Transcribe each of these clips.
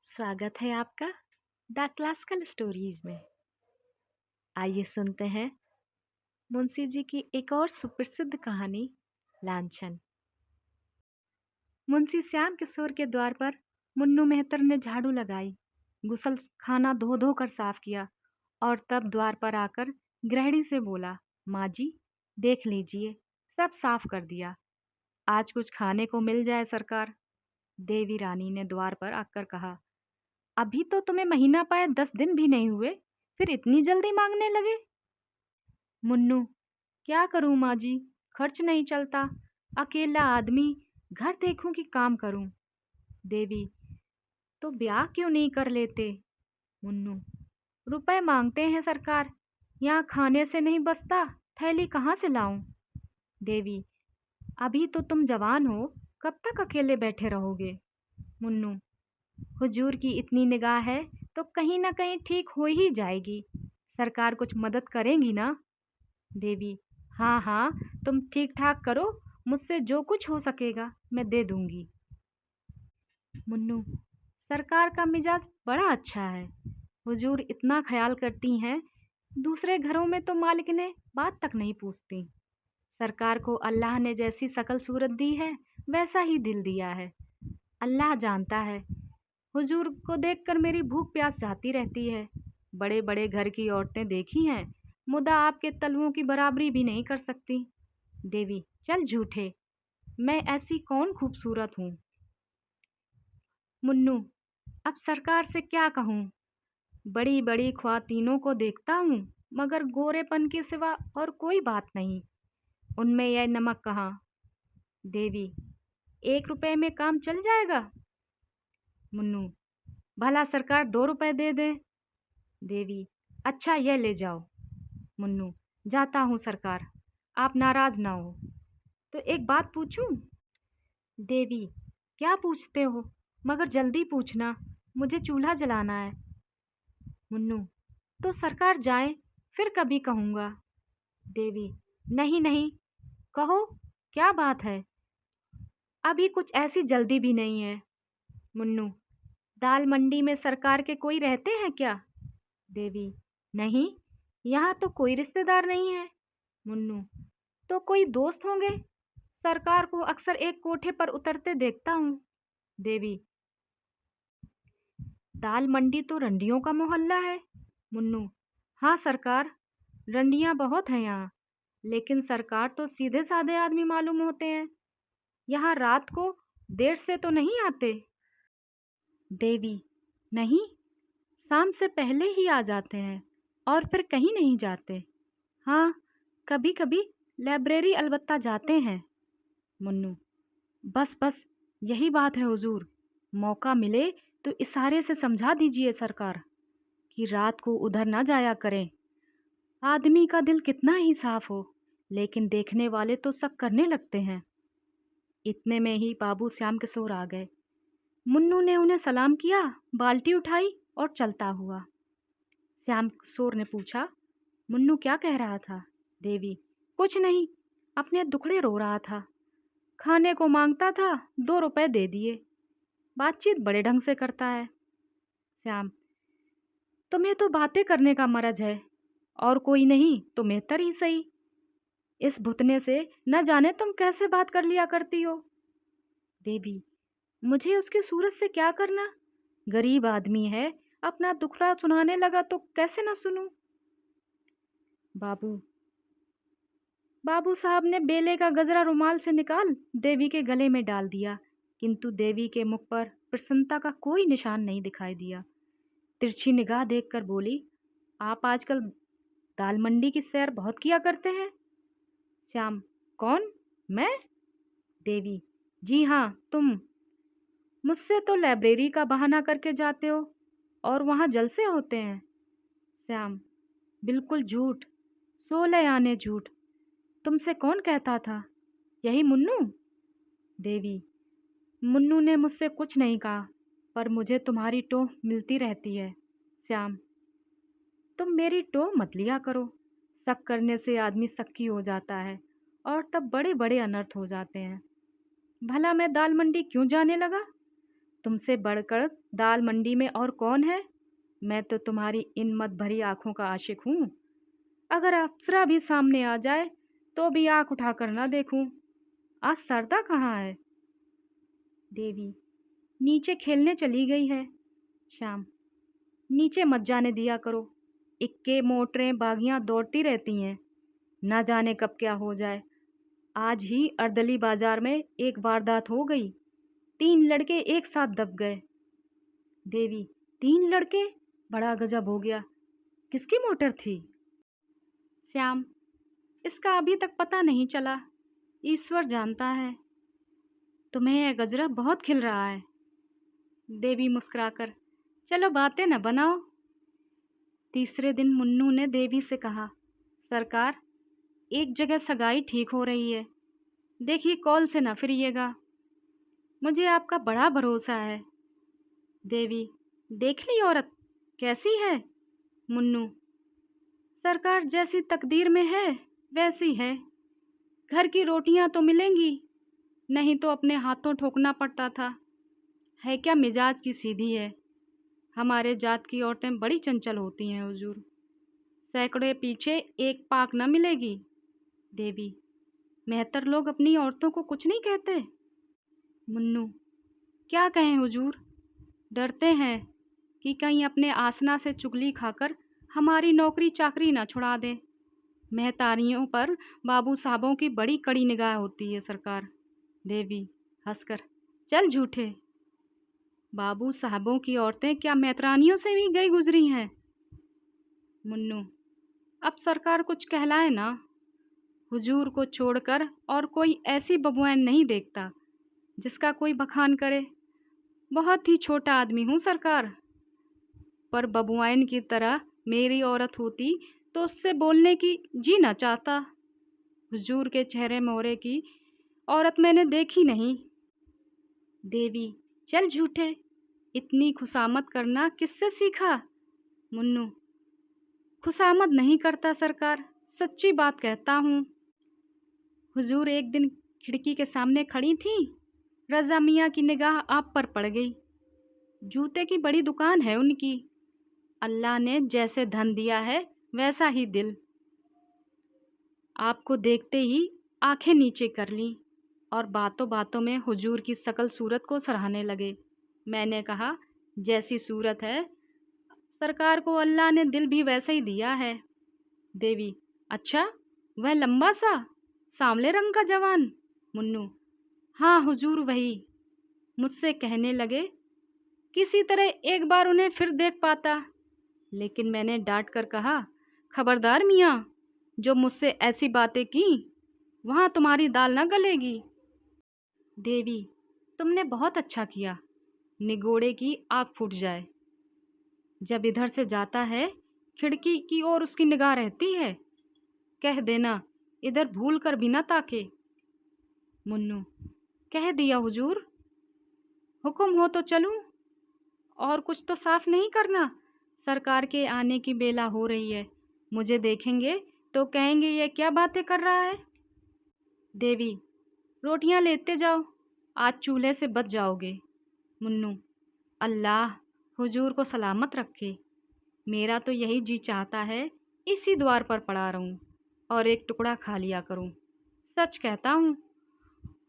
स्वागत है आपका द क्लासिकल स्टोरीज में। आइए सुनते हैं मुंशी जी की एक और सुप्रसिद्ध कहानी, लांछन। मुंशी श्याम किशोर के द्वार पर मुन्नू मेहतर ने झाड़ू लगाई, गुसल खाना धो धो कर साफ किया और तब द्वार पर आकर गृहिणी से बोला, माँ जी देख लीजिए, सब साफ कर दिया। आज कुछ खाने को मिल जाए सरकार। देवी रानी ने द्वार पर आकर कहा, अभी तो तुम्हें महीना पाए 10 दिन भी नहीं हुए, फिर इतनी जल्दी मांगने लगे। मुन्नू, क्या करूं माँ जी, खर्च नहीं चलता, अकेला आदमी, घर देखूं कि काम करूं। देवी, तो ब्याह क्यों नहीं कर लेते। मुन्नू, रुपए मांगते हैं सरकार, यहाँ खाने से नहीं बचता, थैली कहाँ से लाऊं। देवी, अभी तो तुम जवान हो, कब तक अकेले बैठे रहोगे। मुन्नू, हुजूर की इतनी निगाह है तो कहीं ना कहीं ठीक हो ही जाएगी, सरकार कुछ मदद करेंगी ना। देवी, हाँ हाँ, तुम ठीक ठाक करो, मुझसे जो कुछ हो सकेगा मैं दे दूंगी। मुन्नू, सरकार का मिजाज बड़ा अच्छा है, हुजूर इतना ख्याल करती हैं, दूसरे घरों में तो मालिक बात तक नहीं पूछती। सरकार को अल्लाह ने जैसी शकल सूरत दी है वैसा ही दिल दिया है। अल्लाह जानता है, हुजूर को देखकर मेरी भूख प्यास जाती रहती है। बड़े बड़े घर की औरतें देखी हैं, मुदा आपके तलवों की बराबरी भी नहीं कर सकती। देवी, चल झूठे, मैं ऐसी कौन खूबसूरत हूँ। मुन्नू, अब सरकार से क्या कहूँ, बड़ी बड़ी ख्वातीनों को देखता हूँ मगर गोरेपन के सिवा और कोई बात नहीं, उनमें यह नमक कहाँ। देवी, 1 रुपए में काम चल जाएगा। मुन्नू, भला सरकार 2 रुपए दे दे। देवी, अच्छा यह ले जाओ। मुन्नू, जाता हूँ सरकार, आप नाराज ना हो। तो एक बात पूछूं। देवी, क्या पूछते हो, मगर जल्दी पूछना, मुझे चूल्हा जलाना है। मुन्नू, तो सरकार जाए, फिर कभी कहूँगा। देवी, नहीं नहीं, कहो, क्या बात है, अभी कुछ ऐसी जल्दी भी नहीं है। मुन्नू, दाल मंडी में सरकार के कोई रहते हैं क्या। देवी, नहीं, यहाँ तो कोई रिश्तेदार नहीं है। मुन्नू, तो कोई दोस्त होंगे, सरकार को अक्सर एक कोठे पर उतरते देखता हूँ। देवी, दाल मंडी तो रंडियों का मोहल्ला है। मुन्नू, हाँ सरकार, रंडियां बहुत हैं यहाँ, लेकिन सरकार तो सीधे साधे आदमी मालूम होते हैं, यहाँ रात को देर से तो नहीं आते। देवी, नहीं, शाम से पहले ही आ जाते हैं और फिर कहीं नहीं जाते। हाँ, कभी कभी लाइब्रेरी अलबत्ता जाते हैं। मुन्नू, बस बस, यही बात है हुजूर, मौका मिले तो इशारे से समझा दीजिए सरकार कि रात को उधर ना जाया करें। आदमी का दिल कितना ही साफ हो, लेकिन देखने वाले तो शक करने लगते हैं। इतने में ही बाबू श्याम किशोर आ गए। मुन्नू ने उन्हें सलाम किया, बाल्टी उठाई और चलता हुआ। श्याम किशोर ने पूछा, मुन्नू क्या कह रहा था। देवी, कुछ नहीं, अपने दुखड़े रो रहा था, खाने को मांगता था, 2 रुपए दे दिए, बातचीत बड़े ढंग से करता है। श्याम, तुम्हें तो बातें करने का मरज है, और कोई नहीं तो मेहतर ही सही, इस भुतने से न जाने तुम कैसे बात कर लिया करती हो। देवी, मुझे उसकी सूरत से क्या करना, गरीब आदमी है, अपना दुखड़ा सुनाने लगा तो कैसे न सुनूं। बाबू बाबू साहब ने बेले का गजरा रुमाल से निकाल देवी के गले में डाल दिया, किंतु देवी के मुख पर प्रसन्नता का कोई निशान नहीं दिखाई दिया। तिरछी निगाह देखकर बोली, आप आजकल दाल मंडी की सैर बहुत किया करते हैं। श्याम, कौन, मैं। देवी, जी हाँ तुम, मुझसे तो लाइब्रेरी का बहाना करके जाते हो और वहाँ जलसे होते हैं। श्याम, बिल्कुल झूठ, 16 आने झूठ, तुमसे कौन कहता था, यही मुन्नू। देवी, मुन्नू ने मुझसे कुछ नहीं कहा, पर मुझे तुम्हारी टोह मिलती रहती है। श्याम, तुम मेरी टोह मत लिया करो, शक करने से आदमी शक्की हो जाता है और तब बड़े बड़े अनर्थ हो जाते हैं। भला मैं दाल मंडी क्यों जाने लगा, तुमसे बढ़कर दाल मंडी में और कौन है? मैं तो तुम्हारी इन मत भरी आंखों का आशिक हूँ। अगर अप्सरा भी सामने आ जाए तो भी आंख उठाकर ना देखूं। आज सरदा कहाँ है? देवी, नीचे खेलने चली गई है। श्याम, नीचे मत जाने दिया करो। इक्के मोटरें बागियां दौड़ती रहती हैं, ना जाने कब क्या हो जाए। आज ही अर्दली बाजार में एक वारदात हो गई, 3 लड़के एक साथ दब गए। देवी, 3 लड़के? बड़ा गजब हो गया। किसकी मोटर थी? श्याम, इसका अभी तक पता नहीं चला, ईश्वर जानता है। तुम्हें यह गजरा बहुत खिल रहा है। देवी मुस्कुराकर, चलो बातें न बनाओ। तीसरे दिन मुन्नू ने देवी से कहा, सरकार, एक जगह सगाई ठीक हो रही है, देखिए कॉल से न फिरिएगा, मुझे आपका बड़ा भरोसा है। देवी, देख ली औरत कैसी है? मुन्नू, सरकार, जैसी तकदीर में है वैसी है। घर की रोटियां तो मिलेंगी, नहीं तो अपने हाथों ठोकना पड़ता था। है क्या मिजाज की सीधी है। हमारे जात की औरतें बड़ी चंचल होती हैं हुजूर। सैकड़ों पीछे एक पाक न मिलेगी। देवी, मेहतर लोग अपनी औरतों को कुछ नहीं कहते। मुन्नू, क्या कहें हुजूर, डरते हैं कि कहीं अपने आसना से चुगली खाकर हमारी नौकरी चाकरी ना छुड़ा दे। महतारियों पर बाबू साहबों की बड़ी कड़ी निगाह होती है सरकार। देवी हंसकर, चल झूठे, बाबू साहबों की औरतें क्या मेहतरानियों से भी गई गुजरी हैं? मुन्नू, अब सरकार कुछ कहलाए ना, हुजूर को छोड़कर और कोई ऐसी बबुआन नहीं देखता जिसका कोई बखान करे। बहुत ही छोटा आदमी हूँ सरकार, पर बबुआन की तरह मेरी औरत होती तो उससे बोलने की जी ना चाहता। हुजूर के चेहरे मोहरे की औरत मैंने देखी नहीं। देवी, चल झूठे, इतनी खुशामद करना किससे सीखा? मुन्नू, खुशामद नहीं करता सरकार, सच्ची बात कहता हूँ। हुजूर एक दिन खिड़की के सामने खड़ी थी, रज़ा मियाँ की निगाह आप पर पड़ गई। जूते की बड़ी दुकान है उनकी। अल्लाह ने जैसे धन दिया है वैसा ही दिल। आपको देखते ही आंखें नीचे कर लीं और बातों बातों में हुजूर की सकल सूरत को सराहने लगे। मैंने कहा, जैसी सूरत है सरकार को अल्लाह ने दिल भी वैसा ही दिया है। देवी, अच्छा, वह लंबा सा सांवले रंग का जवान? मुन्नू, हाँ हुजूर वही। मुझसे कहने लगे किसी तरह एक बार उन्हें फिर देख पाता, लेकिन मैंने डांट कर कहा, खबरदार मियाँ, जो मुझसे ऐसी बातें की वहाँ तुम्हारी दाल न गलेगी। देवी, तुमने बहुत अच्छा किया, निगोड़े की आग फूट जाए। जब इधर से जाता है खिड़की की ओर उसकी निगाह रहती है, कह देना इधर भूल कर भी न ताके। मुन्नू, कह दिया हुजूर। हुक्म हो तो चलूं? और कुछ तो साफ नहीं करना? सरकार के आने की बेला हो रही है, मुझे देखेंगे तो कहेंगे ये क्या बातें कर रहा है। देवी, रोटियां लेते जाओ, आज चूल्हे से बच जाओगे। मुन्नू, अल्लाह हुजूर को सलामत रखे। मेरा तो यही जी चाहता है इसी द्वार पर पड़ा रहूं और एक टुकड़ा खा लिया करूं। सच कहता हूँ,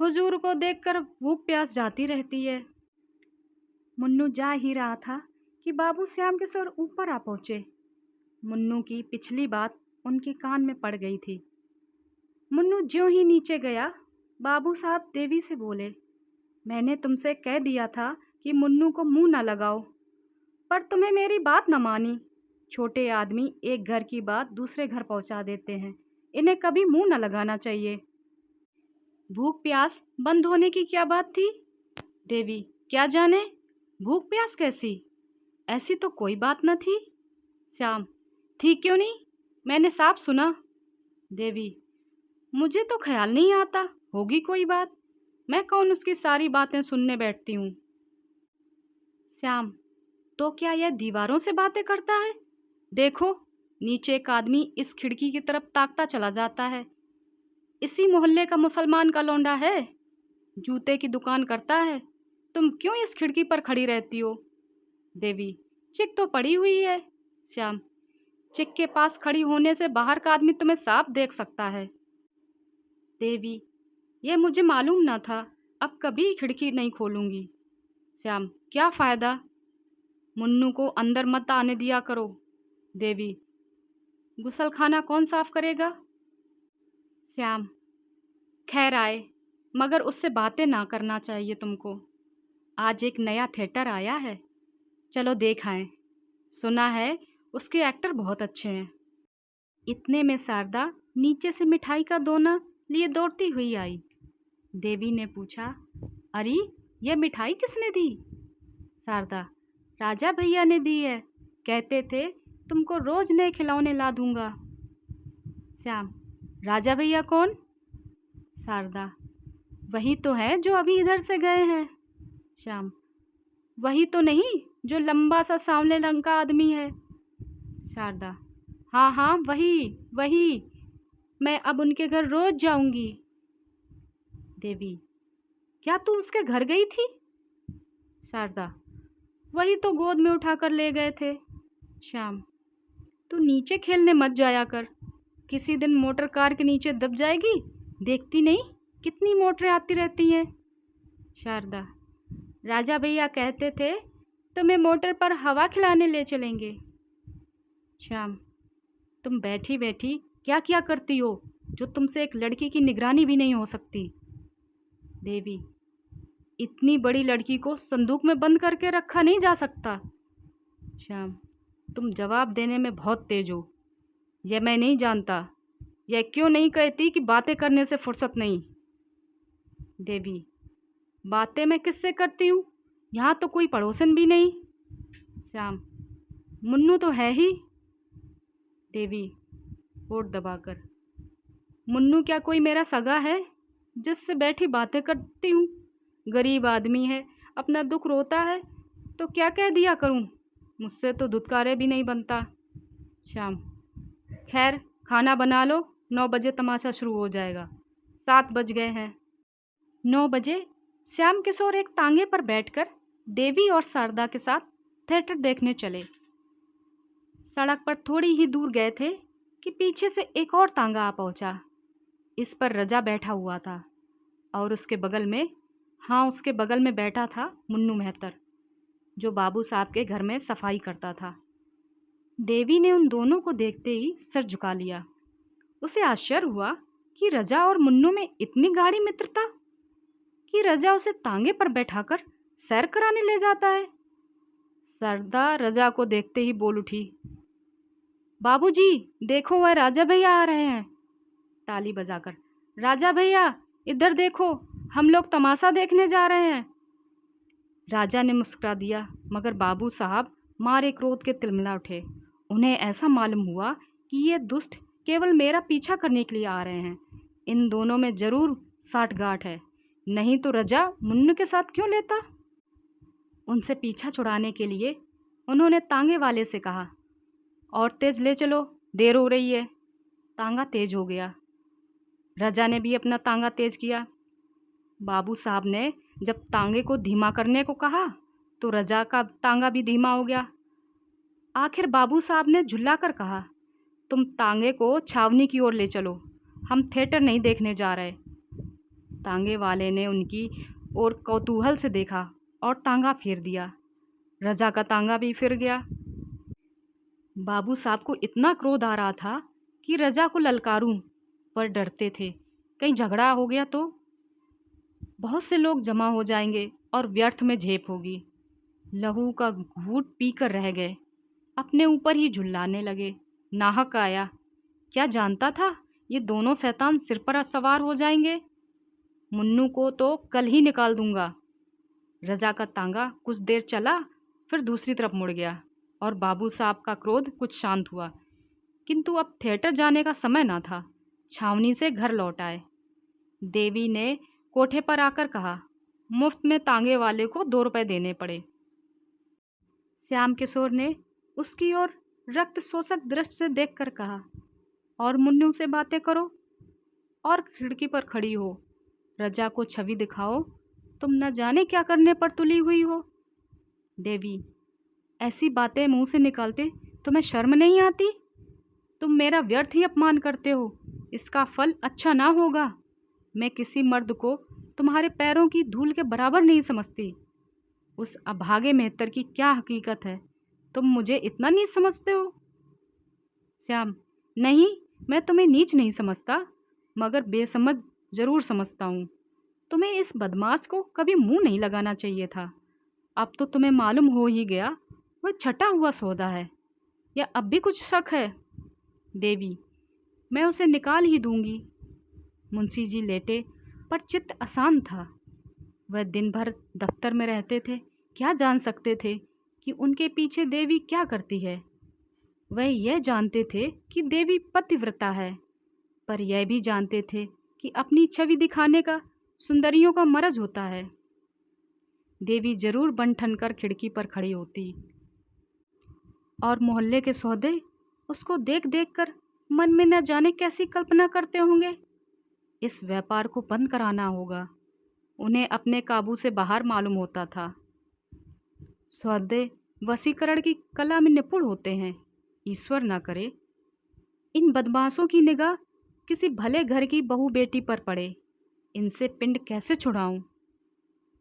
हुजूर को देखकर भूख प्यास जाती रहती है। मुन्नू जा ही रहा था कि बाबू श्याम के स्वर ऊपर आ पहुँचे। मुन्नू की पिछली बात उनके कान में पड़ गई थी। मुन्नू ज्यों ही नीचे गया, बाबू साहब देवी से बोले, मैंने तुमसे कह दिया था कि मुन्नू को मुंह न लगाओ, पर तुम्हें मेरी बात न मानी। छोटे आदमी एक घर की बात दूसरे घर पहुंचा देते हैं, इन्हें कभी मुंह न लगाना चाहिए। भूख प्यास बंद होने की क्या बात थी? देवी, क्या जाने, भूख प्यास कैसी? ऐसी तो कोई बात न थी। श्याम, थी क्यों नहीं, मैंने साफ सुना। देवी, मुझे तो ख्याल नहीं आता होगी कोई बात, मैं कौन उसकी सारी बातें सुनने बैठती हूँ। श्याम, तो क्या यह दीवारों से बातें करता है? देखो, नीचे एक आदमी इस खिड़की की तरफ ताकता चला जाता है। इसी मोहल्ले का मुसलमान का लौंडा है, जूते की दुकान करता है, तुम क्यों इस खिड़की पर खड़ी रहती हो? देवी, चिक तो पड़ी हुई है। श्याम, चिक के पास खड़ी होने से बाहर का आदमी तुम्हें साफ देख सकता है। देवी, यह मुझे मालूम न था, अब कभी खिड़की नहीं खोलूंगी। श्याम, क्या फायदा? मुन्नू को अंदर मत आने दिया करो। देवी, गुसलखाना कौन साफ करेगा? श्याम, खैर आए, मगर उससे बातें ना करना चाहिए तुमको। आज एक नया थिएटर आया है, चलो देख आएं। सुना है उसके एक्टर बहुत अच्छे हैं। इतने में शारदा नीचे से मिठाई का दोना लिए दौड़ती हुई आई। देवी ने पूछा, अरे यह मिठाई किसने दी? शारदा, राजा भैया ने दी है, कहते थे तुमको रोज नए खिलौने ला दूंगा। श्याम, राजा भैया कौन? शारदा, वही तो है जो अभी इधर से गए हैं। श्याम, वही तो नहीं जो लंबा सा सांवले रंग का आदमी है। शारदा, हाँ हाँ वही वही, मैं अब उनके घर रोज जाऊंगी। देवी, क्या तू उसके घर गई थी? शारदा, वही तो गोद में उठाकर ले गए थे। श्याम, तू नीचे खेलने मत जाया कर, किसी दिन मोटर कार के नीचे दब जाएगी, देखती नहीं कितनी मोटरें आती रहती हैं। शारदा, राजा भैया कहते थे तुम्हें मोटर पर हवा खिलाने ले चलेंगे। श्याम, तुम बैठी बैठी क्या क्या करती हो जो तुमसे एक लड़की की निगरानी भी नहीं हो सकती। देवी, इतनी बड़ी लड़की को संदूक में बंद करके रखा नहीं जा सकता। श्याम, तुम जवाब देने में बहुत तेज हो। यह मैं नहीं जानता, यह क्यों नहीं कहती कि बातें करने से फुर्सत नहीं। देवी, बातें मैं किससे करती हूँ, यहाँ तो कोई पड़ोसन भी नहीं। श्याम, मुन्नू तो है ही। देवी, होठ दबाकर, मुन्नू क्या कोई मेरा सगा है जिससे बैठी बातें करती हूँ? गरीब आदमी है, अपना दुख रोता है तो क्या कह दिया करूँ, मुझसे तो धुतकारे भी नहीं बनता। श्याम, खैर खाना बना लो, 9 बजे तमाशा शुरू हो जाएगा, 7 बज गए हैं। 9 बजे श्याम किशोर एक तांगे पर बैठकर देवी और शारदा के साथ थिएटर देखने चले। सड़क पर थोड़ी ही दूर गए थे कि पीछे से एक और तांगा आ पहुंचा। इस पर रजा बैठा हुआ था और उसके बगल में बैठा था मुन्नू मेहतर, जो बाबू साहब के घर में सफाई करता था। देवी ने उन दोनों को देखते ही सर झुका लिया। उसे आश्चर्य हुआ कि रजा और मुन्नू में इतनी गाढ़ी मित्रता कि रजा उसे तांगे पर बैठाकर सैर कराने ले जाता है। शारदा रजा को देखते ही बोल उठी, बाबूजी देखो वह राजा भैया आ रहे हैं, ताली बजाकर। राजा भैया इधर देखो, हम लोग तमाशा देखने जा रहे हैं। राजा ने मुस्कुरा दिया, मगर बाबू साहब मारे क्रोध के तिलमिला उठे। उन्हें ऐसा मालूम हुआ कि ये दुष्ट केवल मेरा पीछा करने के लिए आ रहे हैं। इन दोनों में जरूर साठगांठ है, नहीं तो रजा मुन्नू के साथ क्यों लेता? उनसे पीछा छुड़ाने के लिए उन्होंने तांगे वाले से कहा, और तेज ले चलो, देर हो रही है। तांगा तेज हो गया। रजा ने भी अपना तांगा तेज किया। बाबू साहब ने जब तांगे को धीमा करने को कहा तो रजा का तांगा भी धीमा हो गया। आखिर बाबू साहब ने झुल्लाकर कहा, तुम तांगे को छावनी की ओर ले चलो, हम थिएटर नहीं देखने जा रहे। तांगे वाले ने उनकी ओर कौतूहल से देखा और तांगा फेर दिया। रजा का तांगा भी फिर गया। बाबू साहब को इतना क्रोध आ रहा था कि रजा को ललकारूं, पर डरते थे कहीं झगड़ा हो गया तो बहुत से लोग जमा हो जाएंगे और व्यर्थ में झेप होगी। लहू का घूंट पीकर रह गए, अपने ऊपर ही झुल्लाने लगे। नाहक आया, क्या जानता था ये दोनों शैतान सिर पर सवार हो जाएंगे। मुन्नू को तो कल ही निकाल दूंगा। रजा का तांगा कुछ देर चला, फिर दूसरी तरफ मुड़ गया और बाबू साहब का क्रोध कुछ शांत हुआ। किंतु अब थिएटर जाने का समय ना था। छावनी से घर लौट आए। देवी ने कोठे पर आकर कहा, मुफ्त में तांगे वाले को 2 रुपए देने पड़े। श्याम किशोर ने उसकी ओर रक्त शोषक दृष्टि से देखकर कहा, और मुन्नू से बातें करो और खिड़की पर खड़ी हो, रजा को छवि दिखाओ तुम न जाने क्या करने पर तुली हुई हो। देवी, ऐसी बातें मुंह से निकालते तुम्हें शर्म नहीं आती? तुम मेरा व्यर्थ ही अपमान करते हो, इसका फल अच्छा ना होगा। मैं किसी मर्द को तुम्हारे पैरों की धूल के बराबर नहीं समझती। उस अभागे मेहतर की क्या हकीकत है, तुम मुझे इतना नीच समझते हो? श्याम, नहीं, मैं तुम्हें नीच नहीं समझता, मगर बेसमझ जरूर समझता हूँ। तुम्हें इस बदमाश को कभी मुंह नहीं लगाना चाहिए था। अब तो तुम्हें मालूम हो ही गया वह छटा हुआ सौदा है, या अब भी कुछ शक है? देवी, मैं उसे निकाल ही दूंगी। मुंशी जी लेटे, पर चित्त अशांत था। वह दिन भर दफ्तर में रहते थे, क्या जान सकते थे कि उनके पीछे देवी क्या करती है। वह यह जानते थे कि देवी पतिव्रता है, पर यह भी जानते थे कि अपनी छवि दिखाने का सुंदरियों का मरज होता है। देवी जरूर बन ठन कर खिड़की पर खड़ी होती, और मोहल्ले के सौदे उसको देख देख कर मन में न जाने कैसी कल्पना करते होंगे। इस व्यापार को बंद कराना होगा। उन्हें अपने काबू से बाहर मालूम होता था। सौदे वशीकरण की कला में निपुण होते हैं। ईश्वर ना करे इन बदमाशों की निगाह किसी भले घर की बहू बेटी पर पड़े। इनसे पिंड कैसे छुड़ाऊं?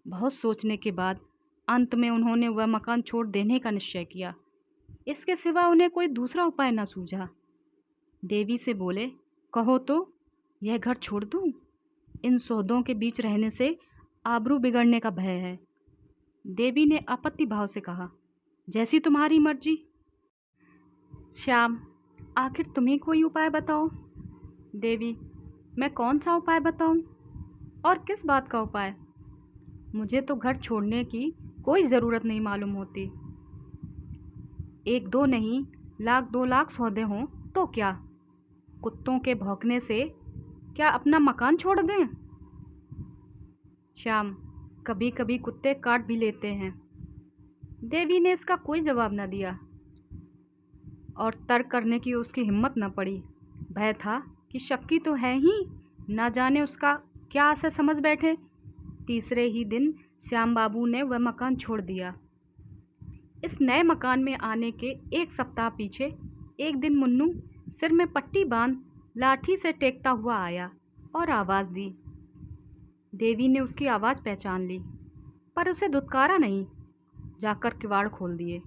बहुत सोचने के बाद अंत में उन्होंने वह मकान छोड़ देने का निश्चय किया। इसके सिवा उन्हें कोई दूसरा उपाय न सूझा। देवी से बोले, कहो तो, यह घर छोड़ दूं? इन सौदों के बीच रहने से आबरू बिगड़ने का भय है। देवी ने आपत्ति भाव से कहा, जैसी तुम्हारी मर्जी। श्याम, आखिर तुम्ही कोई उपाय बताओ। देवी, मैं कौन सा उपाय बताऊं? और किस बात का उपाय? मुझे तो घर छोड़ने की कोई ज़रूरत नहीं मालूम होती। एक दो नहीं, लाख 2 लाख सौदे हों तो क्या? कुत्तों के भौंकने से क्या अपना मकान छोड़ दें? श्याम, कभी कभी कुत्ते काट भी लेते हैं। देवी ने इसका कोई जवाब न दिया, और तर्क करने की उसकी हिम्मत न पड़ी। भय था कि शक्की तो है ही, न जाने उसका क्या आशय समझ बैठे। तीसरे ही दिन श्याम बाबू ने वह मकान छोड़ दिया। इस नए मकान में आने के 1 सप्ताह पीछे एक दिन मुन्नू सिर में पट्टी बांध लाठी से टेकता हुआ आया और आवाज़ दी। देवी ने उसकी आवाज़ पहचान ली, पर उसे धुतकारा नहीं। जाकर किवाड़ खोल दिए।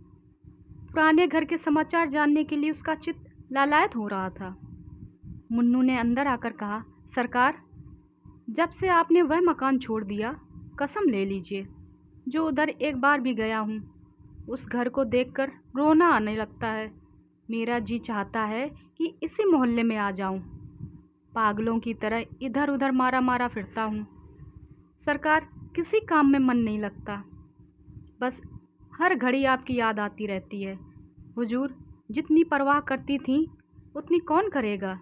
पुराने घर के समाचार जानने के लिए उसका चित्त लालायत हो रहा था। मुन्नू ने अंदर आकर कहा, सरकार, जब से आपने वह मकान छोड़ दिया, कसम ले लीजिए, जो उधर एक बार भी गया हूँ, उस घर को देखकर रोना आने लगता है। मेरा जी चाहता है कि इसी मोहल्ले में आ जाऊं। पागलों की तरह इधर उधर मारा मारा फिरता हूँ। सरकार, किसी काम में मन नहीं लगता, बस हर घड़ी आपकी याद आती रहती है। हुजूर जितनी परवाह करती थी उतनी कौन करेगा?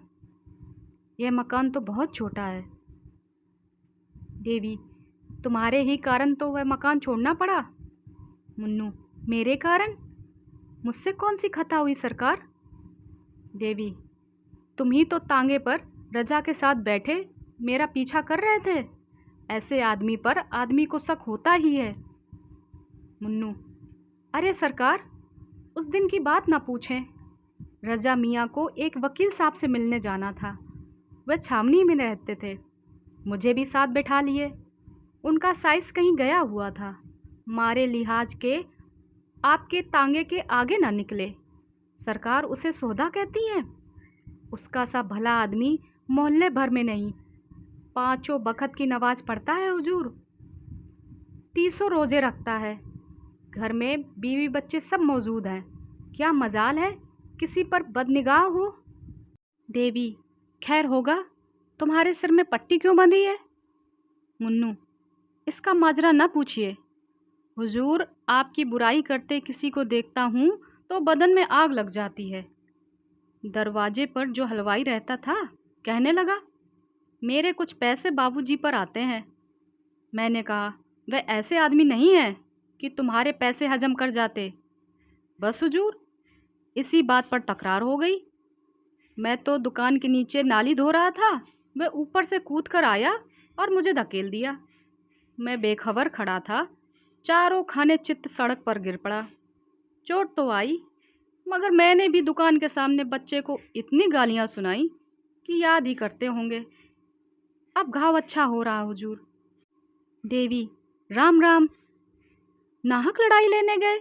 यह मकान तो बहुत छोटा है। देवी, तुम्हारे ही कारण तो वह मकान छोड़ना पड़ा। मुन्नू, मेरे कारण? मुझसे कौन सी खता हुई सरकार? देवी, तुम ही तो तांगे पर रजा के साथ बैठे मेरा पीछा कर रहे थे। ऐसे आदमी पर आदमी को शक होता ही है। मुन्नू, अरे सरकार, उस दिन की बात ना पूछें। रजा मियाँ को एक वकील साहब से मिलने जाना था। वह छावनी में रहते थे। मुझे भी साथ बैठा लिए। उनका साइज कहीं गया हुआ था। मारे लिहाज के आपके तांगे के आगे ना निकले। सरकार उसे सौदा कहती हैं। उसका सा भला आदमी मोहल्ले भर में नहीं, 5 बखत की नमाज पढ़ता है हुजूर, 30 रोजे रखता है। घर में बीवी बच्चे सब मौजूद हैं। क्या मजाल है किसी पर बदनिगाह हो। देवी, खैर होगा। तुम्हारे सिर में पट्टी क्यों बंधी है? मुन्नू, इसका माजरा न पूछिए। हुजूर, आपकी बुराई करते किसी को देखता हूँ तो बदन में आग लग जाती है। दरवाजे पर जो हलवाई रहता था कहने लगा, मेरे कुछ पैसे बाबूजी पर आते हैं। मैंने कहा, वह ऐसे आदमी नहीं है कि तुम्हारे पैसे हजम कर जाते। बस हुजूर, इसी बात पर तकरार हो गई। मैं तो दुकान के नीचे नाली धो रहा था, वह ऊपर से कूद कर आया और मुझे धकेल दिया। मैं बेखबर खड़ा था, चारों खाने चित्त सड़क पर गिर पड़ा। चोट तो आई, मगर मैंने भी दुकान के सामने बच्चे को इतनी गालियां सुनाई कि याद ही करते होंगे। अब घाव अच्छा हो रहा हुजूर। देवी, राम राम। नाहक लड़ाई लेने गए?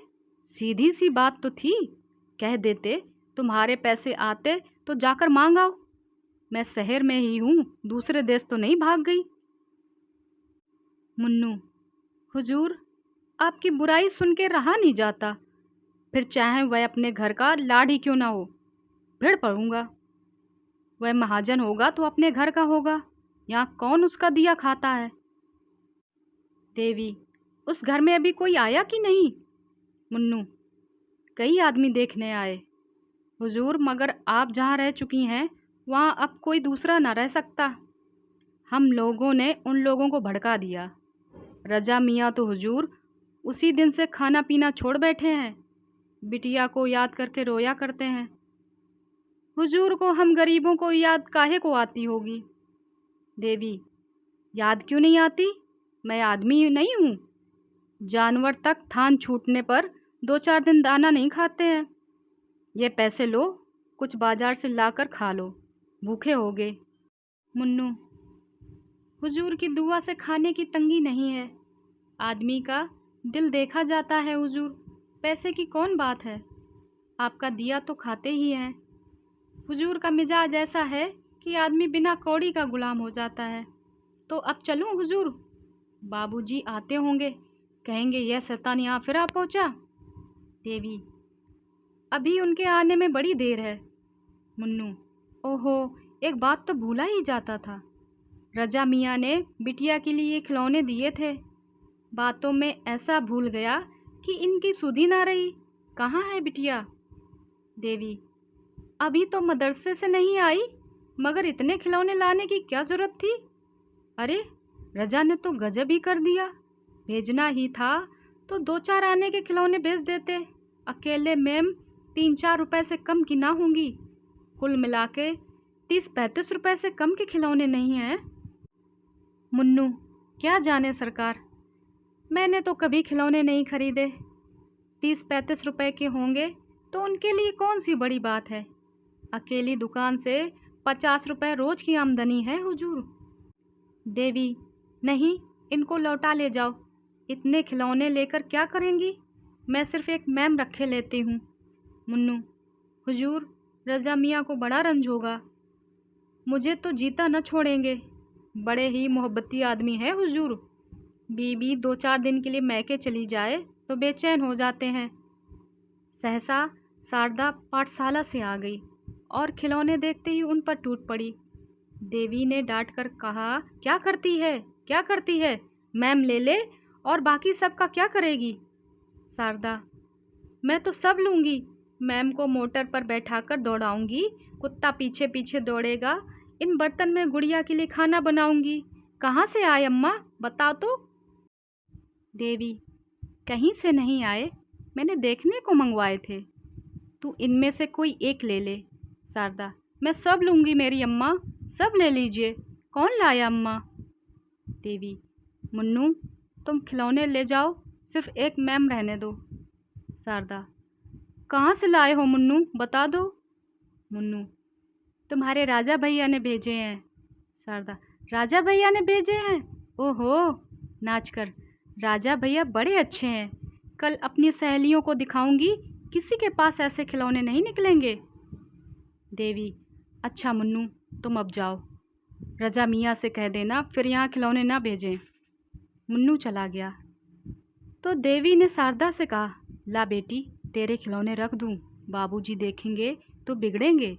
सीधी सी बात तो थी, कह देते तुम्हारे पैसे आते तो जाकर मांग आओ। मैं शहर में ही हूँ, दूसरे देश तो नहीं भाग गई। मुन्नू, हुजूर, आपकी बुराई सुन के रहा नहीं जाता। फिर चाहे वह अपने घर का लाड ही क्यों ना हो, भिड़ पड़ूंगा। वह महाजन होगा तो अपने घर का होगा, यहाँ कौन उसका दिया खाता है। देवी, उस घर में अभी कोई आया कि नहीं? मुन्नू, कई आदमी देखने आए हुजूर, मगर आप जहाँ रह चुकी हैं वहाँ अब कोई दूसरा ना रह सकता। हम लोगों ने उन लोगों को भड़का दिया। रजा मियाँ तो हुजूर उसी दिन से खाना पीना छोड़ बैठे हैं, बिटिया को याद करके रोया करते हैं। हुजूर को हम गरीबों को याद काहे को आती होगी? देवी, याद क्यों नहीं आती? मैं आदमी नहीं हूँ? जानवर तक थान छूटने पर 2-4 दिन दाना नहीं खाते हैं। ये पैसे लो, कुछ बाजार से लाकर खा लो, भूखे होगे। मुन्नू, हुजूर की दुआ से खाने की तंगी नहीं है। आदमी का दिल देखा जाता है हुजूर, पैसे की कौन बात है। आपका दिया तो खाते ही हैं। हुजूर का मिजाज ऐसा है कि आदमी बिना कौड़ी का गुलाम हो जाता है। तो अब चलूं हुजूर? बाबूजी आते होंगे, कहेंगे यह शैतान यहाँ फिर आ पहुँचा। देवी, अभी उनके आने में बड़ी देर है। मुन्नू, ओहो, एक बात तो भूला ही जाता था। रजा मियाँ ने बिटिया के लिए खिलौने दिए थे। बातों में ऐसा भूल गया कि इनकी सुधी ना रही। कहाँ है बिटिया? देवी, अभी तो मदरसे से नहीं आई, मगर इतने खिलौने लाने की क्या जरूरत थी? अरे, रजा ने तो गजब ही कर दिया। भेजना ही था तो 2-4 आने के खिलौने भेज देते। अकेले मैम 3-4 रुपए से कम की ना होंगी। कुल मिला के 30-35 रुपए से कम के खिलौने नहीं हैं। मुन्नू, क्या जाने सरकार, मैंने तो कभी खिलौने नहीं खरीदे। 30-35 रुपए के होंगे तो उनके लिए कौन सी बड़ी बात है। अकेली दुकान से 50 रुपए रोज की आमदनी है हुजूर। देवी, नहीं, इनको लौटा ले जाओ। इतने खिलौने लेकर क्या करेंगी? मैं सिर्फ एक मैम रखे लेती हूँ। मुन्नू, हुजूर, रजा मियाँ को बड़ा रंज होगा। मुझे तो जीता न छोड़ेंगे। बड़े ही मोहब्बती आदमी है हुजूर। बीबी 2-4 दिन के लिए मैके चली जाए तो बेचैन हो जाते हैं। सहसा शारदा पाठशाला से आ गई और खिलौने देखते ही उन पर टूट पड़ी। देवी ने डांट कर कहा, क्या करती है, क्या करती है? मैम ले ले, और बाकी सब का क्या करेगी? शारदा, मैं तो सब लूँगी। मैम को मोटर पर बैठाकर दौड़ाऊंगी, कुत्ता पीछे पीछे दौड़ेगा। इन बर्तन में गुड़िया के लिए खाना बनाऊंगी। कहाँ से आए अम्मा, बताओ तो। देवी, कहीं से नहीं आए, मैंने देखने को मंगवाए थे। तू इनमें से कोई एक ले ले। शारदा, मैं सब लूँगी मेरी अम्मा, सब ले लीजिए। कौन लाया अम्मा? देवी, मुन्नू, तुम खिलौने ले जाओ, सिर्फ एक मैम रहने दो। शारदा, कहाँ से लाए हो मुन्नू, बता दो। मुन्नू, तुम्हारे राजा भैया ने भेजे हैं। शारदा, राजा भैया ने भेजे हैं? ओहो, नाच कर। राजा भैया बड़े अच्छे हैं। कल अपनी सहेलियों को दिखाऊंगी, किसी के पास ऐसे खिलौने नहीं निकलेंगे। देवी, अच्छा मुन्नू, तुम अब जाओ। रजा मियाँ से कह देना फिर यहाँ खिलौने ना भेजें। मुन्नू चला गया तो देवी ने शारदा से कहा, ला बेटी, तेरे खिलौने रख दूँ। बाबूजी देखेंगे तो बिगड़ेंगे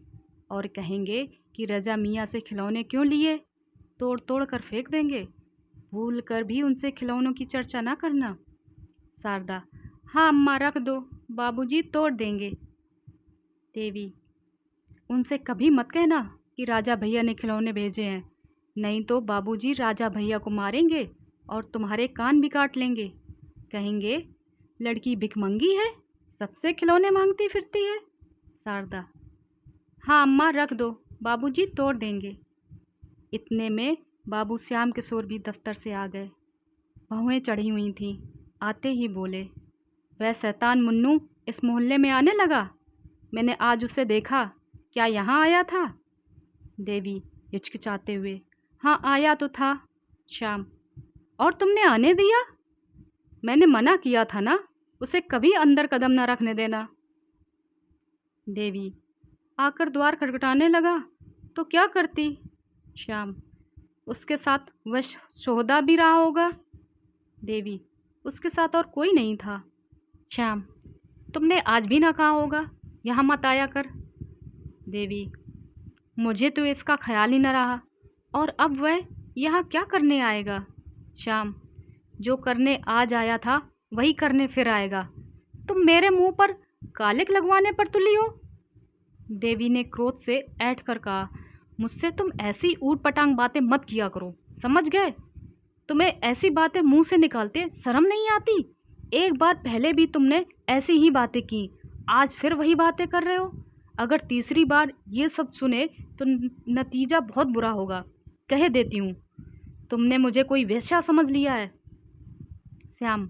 और कहेंगे कि रजा मियाँ से खिलौने क्यों लिए, तोड़ तोड़ कर फेंक देंगे। भूल कर भी उनसे खिलौनों की चर्चा ना करना। शारदा, हाँ अम्मा, रख दो, बाबूजी तोड़ देंगे। देवी, उनसे कभी मत कहना कि राजा भैया ने खिलौने भेजे हैं, नहीं तो बाबूजी राजा भैया को मारेंगे और तुम्हारे कान भी काट लेंगे। कहेंगे लड़की भिखमंगी है, सबसे खिलौने मांगती फिरती है। शारदा, हाँ अम्मा, रख दो, बाबूजी तोड़ देंगे। इतने में बाबू श्याम किशोर भी दफ्तर से आ गए। भौहें चढ़ी हुई थीं। आते ही बोले, वह शैतान मुन्नू इस मोहल्ले में आने लगा? मैंने आज उसे देखा। क्या यहाँ आया था? देवी हिचकिचाते हुए, हाँ आया तो था। श्याम, और तुमने आने दिया? मैंने मना किया था ना, उसे कभी अंदर कदम न रखने देना। देवी, आकर द्वार खटखटाने लगा तो क्या करती? श्याम, उसके साथ वह शोहदा भी रहा होगा। देवी, उसके साथ और कोई नहीं था। श्याम, तुमने आज भी ना कहा होगा यहाँ मत आया कर। देवी, मुझे तो इसका ख्याल ही न रहा, और अब वह यहाँ क्या करने आएगा? श्याम, जो करने आज आया था वही करने फिर आएगा। तुम मेरे मुंह पर कालिक लगवाने पर तुली हो। देवी ने क्रोध से ऐंठ कर कहा, मुझसे तुम ऐसी ऊट पटांग बातें मत किया करो, समझ गए? तुम्हें ऐसी बातें मुंह से निकालते शर्म नहीं आती? एक बार पहले भी तुमने ऐसी ही बातें की, आज फिर वही बातें कर रहे हो। अगर तीसरी बार ये सब सुने तो नतीजा बहुत बुरा होगा, कह देती हूँ। तुमने मुझे कोई वेश्या समझ लिया है। श्याम,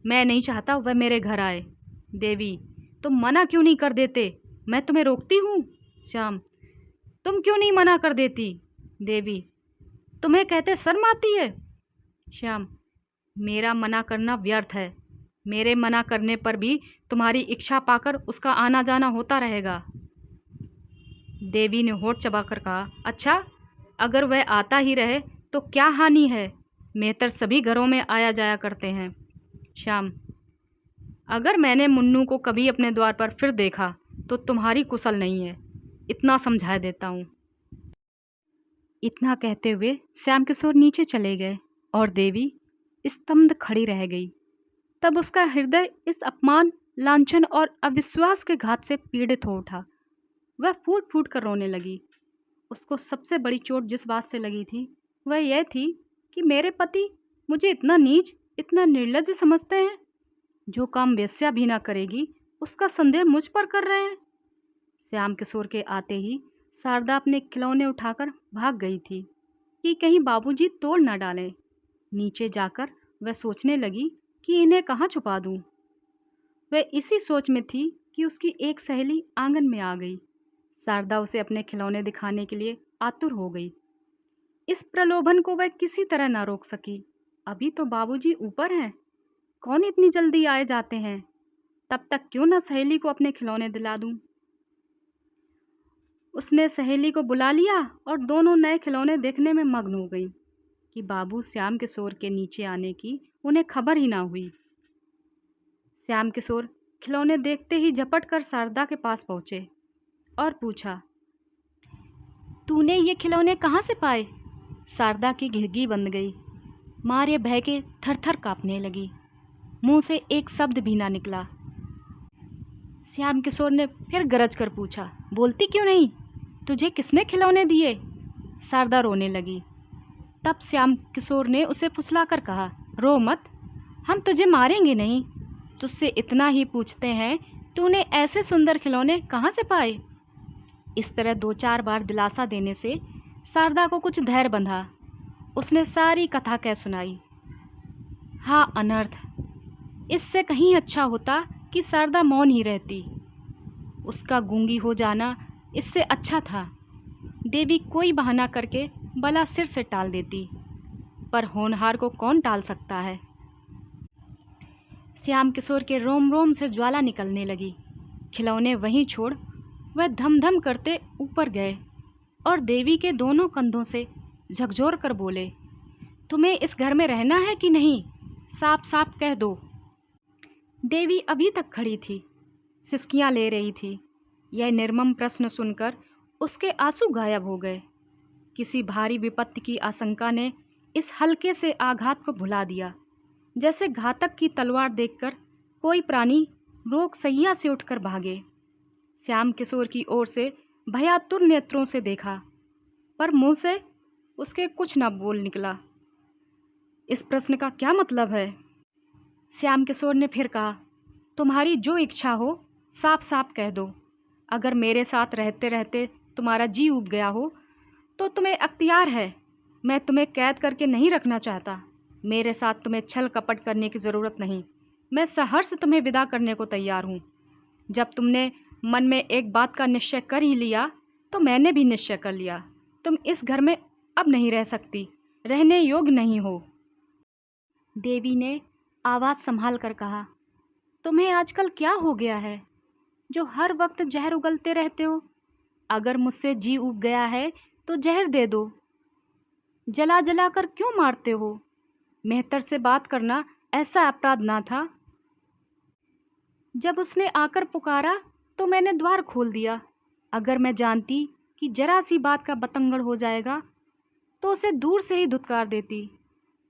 मैं नहीं चाहता वह मेरे घर आए। देवी, तुम मना क्यों नहीं कर देते? मैं तुम्हें रोकती हूँ। श्याम, तुम क्यों नहीं मना कर देती? देवी, तुम्हें कहते शर्म आती है। श्याम, मेरा मना करना व्यर्थ है। मेरे मना करने पर भी तुम्हारी इच्छा पाकर उसका आना जाना होता रहेगा। देवी ने होठ चबाकर कहा, अच्छा, अगर वह आता ही रहे तो क्या हानि है? मेहतर सभी घरों में आया जाया करते हैं। श्याम, अगर मैंने मुन्नू को कभी अपने द्वार पर फिर देखा तो तुम्हारी कुशल नहीं है, इतना समझा देता हूँ। इतना कहते हुए श्याम किशोर नीचे चले गए और देवी स्तब्ध खड़ी रह गई। तब उसका हृदय इस अपमान, लांछन और अविश्वास के घात से पीड़ित हो उठा। वह फूट फूट कर रोने लगी। उसको सबसे बड़ी चोट जिस बात से लगी थी वह यह थी कि मेरे पति मुझे इतना नीच, इतना निर्लज्ज समझते हैं। जो काम वेश्या भी ना करेगी उसका संदेह मुझ पर कर रहे हैं। श्याम किशोर के आते ही शारदा अपने खिलौने उठाकर भाग गई थी कि कहीं बाबूजी तोड़ न डालें। नीचे जाकर वह सोचने लगी कि इन्हें कहाँ छुपा दूं। वह इसी सोच में थी कि उसकी एक सहेली आंगन में आ गई। शारदा उसे अपने खिलौने दिखाने के लिए आतुर हो गई। इस प्रलोभन को वह किसी तरह न रोक सकी। अभी तो बाबूजी ऊपर हैं, कौन इतनी जल्दी आए जाते हैं। तब तक क्यों न सहेली को अपने खिलौने दिला दूं। उसने सहेली को बुला लिया और दोनों नए खिलौने देखने में मग्न हो गई कि बाबू श्याम किशोर के नीचे आने की उन्हें खबर ही ना हुई। श्याम किशोर खिलौने देखते ही झपट कर शारदा के पास पहुँचे और पूछा, तूने ये खिलौने कहाँ से पाए? शारदा की घिघी बंद गई। मारे भय के थर-थर कांपने लगी। मुंह से एक शब्द भी ना निकला। श्याम किशोर ने फिर गरज कर पूछा, बोलती क्यों नहीं? तुझे किसने खिलौने दिए? शारदा रोने लगी। तब श्याम किशोर ने उसे फुसलाकर कहा, रो मत, हम तुझे मारेंगे नहीं। तुझसे इतना ही पूछते हैं, तूने ऐसे सुंदर खिलौने कहाँ से पाए? इस तरह 2-4 बार दिलासा देने से शारदा को कुछ धैर्य बंधा। उसने सारी कथा कह सुनाई। हाँ अनर्थ, इससे कहीं अच्छा होता कि शारदा मौन ही रहती। उसका गूंगी हो जाना इससे अच्छा था। देवी कोई बहाना करके बला सिर से टाल देती, पर होनहार को कौन टाल सकता है। श्याम किशोर के रोम रोम से ज्वाला निकलने लगी। खिलौने वहीं छोड़ वह धम धम करते ऊपर गए और देवी के दोनों कंधों से झकझोर कर बोले, तुम्हें इस घर में रहना है कि नहीं? साफ साफ कह दो। देवी अभी तक खड़ी थी, सिसकियां ले रही थी। यह निर्मम प्रश्न सुनकर उसके आंसू गायब हो गए। किसी भारी विपत्ति की आशंका ने इस हल्के से आघात को भुला दिया। जैसे घातक की तलवार देखकर कोई प्राणी रोग सैया से उठकर भागे। श्याम किशोर की ओर से भयातुर नेत्रों से देखा, पर मुंह से उसके कुछ न बोल निकला। इस प्रश्न का क्या मतलब है? श्याम किशोर ने फिर कहा, तुम्हारी जो इच्छा हो साफ साफ कह दो। अगर मेरे साथ रहते रहते तुम्हारा जी उब गया हो तो तुम्हें अख्तियार है। मैं तुम्हें कैद करके नहीं रखना चाहता। मेरे साथ तुम्हें छल कपट करने की ज़रूरत नहीं। मैं सहर्ष तुम्हें विदा करने को तैयार हूँ। जब तुमने मन में एक बात का निश्चय कर ही लिया तो मैंने भी निश्चय कर लिया। तुम इस घर में अब नहीं रह सकती, रहने योग्य नहीं हो। देवी ने आवाज़ संभाल कर कहा, तुम्हें आजकल क्या हो गया है जो हर वक्त जहर उगलते रहते हो? अगर मुझसे जी उब गया है तो जहर दे दो। जला जला कर क्यों मारते हो? मेहतर से बात करना ऐसा अपराध ना था। जब उसने आकर पुकारा तो मैंने द्वार खोल दिया। अगर मैं जानती कि जरा सी बात का बतंगड़ हो जाएगा तो उसे दूर से ही धुतकार देती।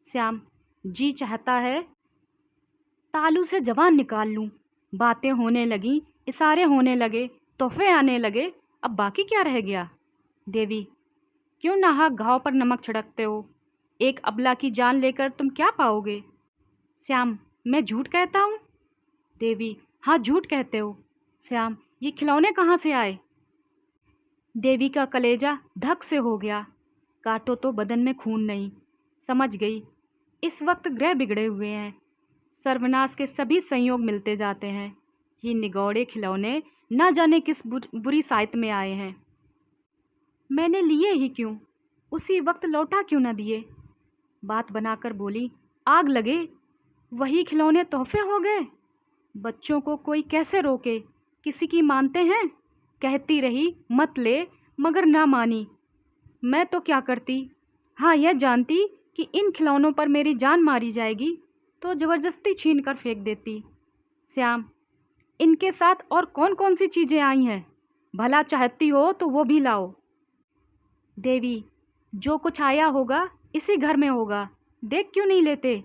श्याम, जी चाहता है तालू से जबान निकाल लूं। बातें होने लगी, इशारे होने लगे, तोहफे आने लगे, अब बाकी क्या रह गया? देवी, क्यों नाहक घाव पर नमक छिड़कते हो? एक अबला की जान लेकर तुम क्या पाओगे? श्याम, मैं झूठ कहता हूँ? देवी, हाँ झूठ कहते हो। श्याम, ये खिलौने कहाँ से आए? देवी का कलेजा धक से हो गया। काटो तो बदन में खून नहीं। समझ गई, इस वक्त ग्रह बिगड़े हुए हैं। सर्वनाश के सभी संयोग मिलते जाते हैं। ये निगौड़े खिलौने न जाने किस बुरी साइत में आए हैं। मैंने लिए ही क्यों? उसी वक्त लौटा क्यों न दिए? बात बनाकर बोली, आग लगे, वही खिलौने तोहफे हो गए। बच्चों को कोई कैसे रोके? किसी की मानते हैं? कहती रही मत ले, मगर ना मानी। मैं तो क्या करती? हाँ, यह जानती कि इन खिलौनों पर मेरी जान मारी जाएगी तो ज़बरदस्ती छीन कर फेंक देती। श्याम, इनके साथ और कौन कौन सी चीज़ें आई हैं? भला चाहती हो तो वो भी लाओ। देवी, जो कुछ आया होगा इसी घर में होगा, देख क्यों नहीं लेते?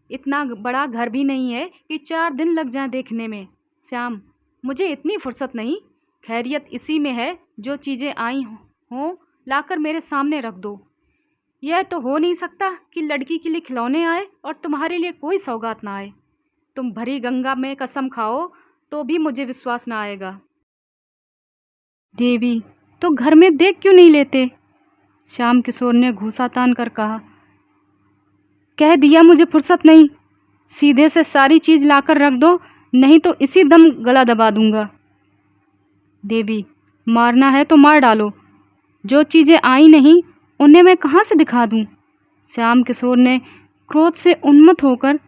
इतना बड़ा घर भी नहीं है कि 4 दिन लग जाएं देखने में। श्याम, मुझे इतनी फुर्सत नहीं। खैरियत इसी में है, जो चीज़ें आई हों लाकर मेरे सामने रख दो। यह तो हो नहीं सकता कि लड़की के लिए खिलौने आए और तुम्हारे लिए कोई सौगात ना आए। तुम भरी गंगा में कसम खाओ तो भी मुझे विश्वास ना आएगा। देवी, तो घर में देख क्यों नहीं लेते? श्याम किशोर ने घूंसा तान कर कहा, कह दिया मुझे फुर्सत नहीं। सीधे से सारी चीज़ लाकर रख दो, नहीं तो इसी दम गला दबा दूंगा। देवी, मारना है तो मार डालो। जो चीज़ें आई नहीं उन्हें मैं कहाँ से दिखा दूं? श्याम किशोर ने क्रोध से उन्मत्त होकर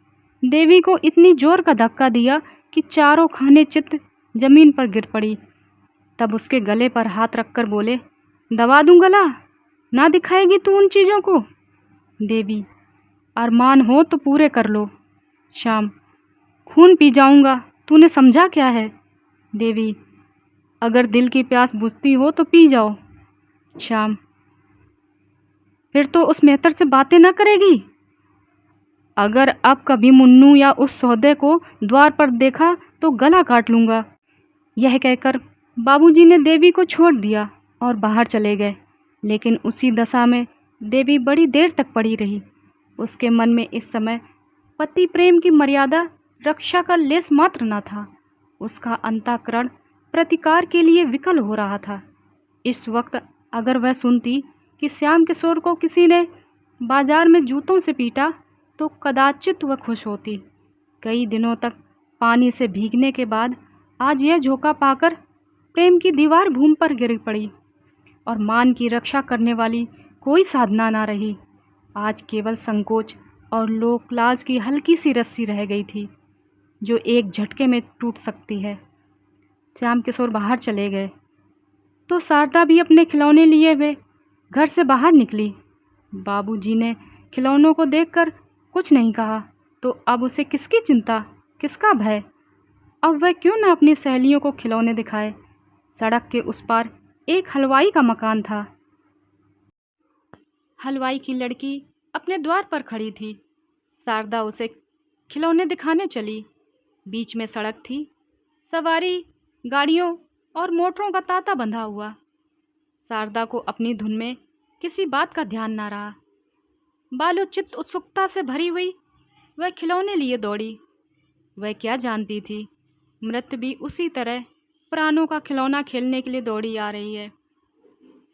देवी को इतनी जोर का धक्का दिया कि चारों खाने चित्त जमीन पर गिर पड़ी। तब उसके गले पर हाथ रखकर बोले, दबा दूं गला? ना दिखाएगी तू उन चीज़ों को? देवी, अरमान हो तो पूरे कर लो। श्याम, खून पी जाऊंगा, तूने समझा क्या है? देवी, अगर दिल की प्यास बुझती हो तो पी जाओ। श्याम, फिर तो उस मेहतर से बातें न करेगी? अगर अब कभी मुन्नू या उस सौदे को द्वार पर देखा तो गला काट लूँगा। यह कहकर बाबूजी ने देवी को छोड़ दिया और बाहर चले गए। लेकिन उसी दशा में देवी बड़ी देर तक पड़ी रही। उसके मन में इस समय पति प्रेम की मर्यादा रक्षा का लेस मात्र न था। उसका अंतःकरण प्रतिकार के लिए विकल हो रहा था। इस वक्त अगर वह सुनती कि श्याम किशोर को किसी ने बाजार में जूतों से पीटा तो कदाचित वह खुश होती। कई दिनों तक पानी से भीगने के बाद आज यह झोंका पाकर प्रेम की दीवार भूमि पर गिर पड़ी और मान की रक्षा करने वाली कोई साधना ना रही। आज केवल संकोच और लोकलाज की हल्की सी रस्सी रह गई थी जो एक झटके में टूट सकती है। श्याम किशोर बाहर चले गए तो शारदा भी अपने खिलौने लिए हुए घर से बाहर निकली। बाबूजी ने खिलौनों को देखकर कुछ नहीं कहा तो अब उसे किसकी चिंता, किसका भय? अब वह क्यों न अपनी सहेलियों को खिलौने दिखाए। सड़क के उस पार एक हलवाई का मकान था। हलवाई की लड़की अपने द्वार पर खड़ी थी। शारदा उसे खिलौने दिखाने चली। बीच में सड़क थी, सवारी गाड़ियों और मोटरों का तांता बंधा हुआ। शारदा को अपनी धुन में किसी बात का ध्यान ना रहा। बालोचित उत्सुकता से भरी हुई वह खिलौने लिए दौड़ी। वह क्या जानती थी, मृत्यु भी उसी तरह प्राणों का खिलौना खेलने के लिए दौड़ी आ रही है।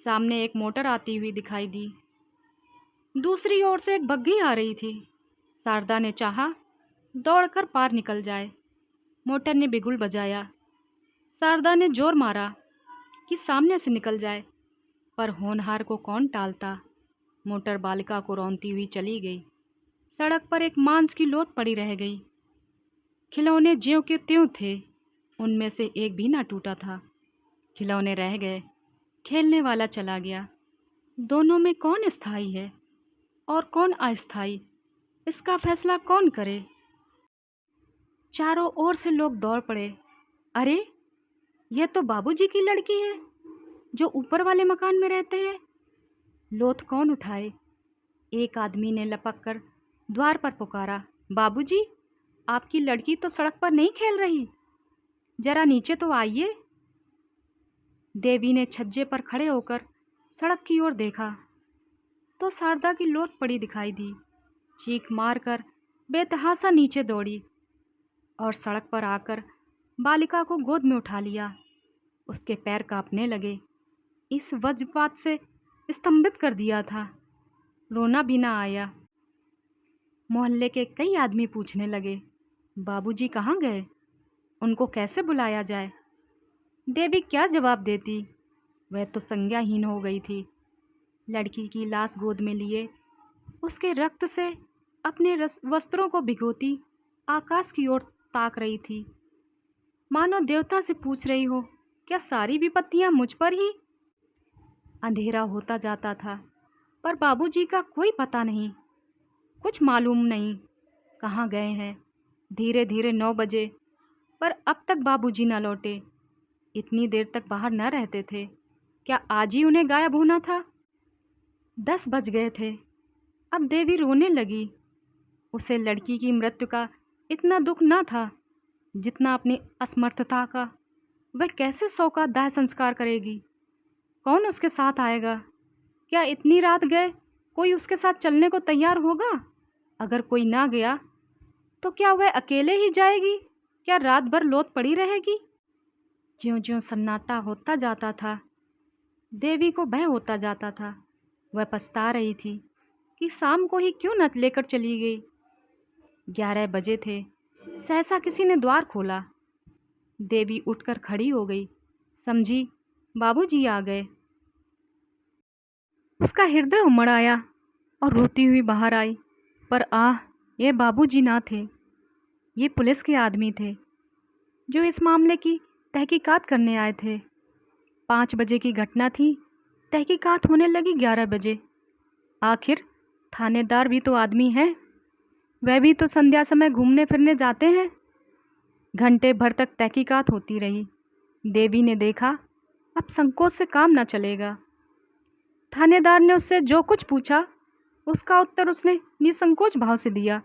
सामने एक मोटर आती हुई दिखाई दी। दूसरी ओर से एक बग्घी आ रही थी। शारदा ने चाहा दौड़कर पार निकल जाए। मोटर ने बिगुल बजाया। शारदा ने जोर मारा कि सामने से निकल जाए, पर होनहार को कौन टालता। मोटर बालिका को रौंदती हुई चली गई। सड़क पर एक मांस की लोथ पड़ी रह गई। खिलौने ज्यों के त्यों थे, उनमें से एक भी ना टूटा था। खिलौने रह गए, खेलने वाला चला गया। दोनों में कौन स्थायी है और कौन अस्थायी, इसका फैसला कौन करे। चारों ओर से लोग दौड़ पड़े। अरे, यह तो बाबूजी की लड़की है जो ऊपर वाले मकान में रहते हैं। लोथ कौन उठाए। एक आदमी ने लपक कर द्वार पर पुकारा, बाबूजी, आपकी लड़की तो सड़क पर नहीं खेल रही, जरा नीचे तो आइए। देवी ने छज्जे पर खड़े होकर सड़क की ओर देखा तो शारदा की लोथ पड़ी दिखाई दी। चीख मारकर बेतहासा नीचे दौड़ी और सड़क पर आकर बालिका को गोद में उठा लिया। उसके पैर कांपने लगे। इस वज्रपात से स्तंभित कर दिया था। रोना भी ना आया। मोहल्ले के कई आदमी पूछने लगे, बाबूजी कहाँ गए, उनको कैसे बुलाया जाए। देवी क्या जवाब देती। वह तो संज्ञाहीन हो गई थी। लड़की की लाश गोद में लिए उसके रक्त से अपने वस्त्रों को भिगोती आकाश की ओर ताक रही थी, मानो देवता से पूछ रही हो, क्या सारी विपत्तियां मुझ पर ही। अंधेरा होता जाता था, पर बाबूजी का कोई पता नहीं, कुछ मालूम नहीं कहाँ गए हैं। धीरे धीरे 9 बजे, पर अब तक बाबूजी न लौटे। इतनी देर तक बाहर न रहते थे, क्या आज ही उन्हें गायब होना था। 10 बज गए थे। अब देवी रोने लगी। उसे लड़की की मृत्यु का इतना दुख न था जितना अपनी असमर्थता का। वह कैसे 100 का दाह संस्कार करेगी। कौन उसके साथ आएगा। क्या इतनी रात गए कोई उसके साथ चलने को तैयार होगा। अगर कोई ना गया तो क्या वह अकेले ही जाएगी। क्या रात भर लोथ पड़ी रहेगी। ज्यों ज्यों सन्नाटा होता जाता था, देवी को भय होता जाता था। वह पछता रही थी कि शाम को ही क्यों न लेकर चली गई। 11 बजे थे। सहसा किसी ने द्वार खोला। देवी उठकर खड़ी हो गई। समझी बाबूजी आ गए। उसका हृदय उमड़ आया और रोती हुई बाहर आई। पर आह, ये बाबूजी ना थे, ये पुलिस के आदमी थे जो इस मामले की तहकीकात करने आए थे। 5 बजे की घटना थी, तहकीकात होने लगी 11 बजे। आखिर थानेदार भी तो आदमी हैं, वह भी तो संध्या समय घूमने फिरने जाते हैं। घंटे भर तक तहकीकात होती रही। देवी ने देखा अब संकोच से काम न चलेगा। थानेदार ने उससे जो कुछ पूछा उसका उत्तर उसने निसंकोच भाव से दिया।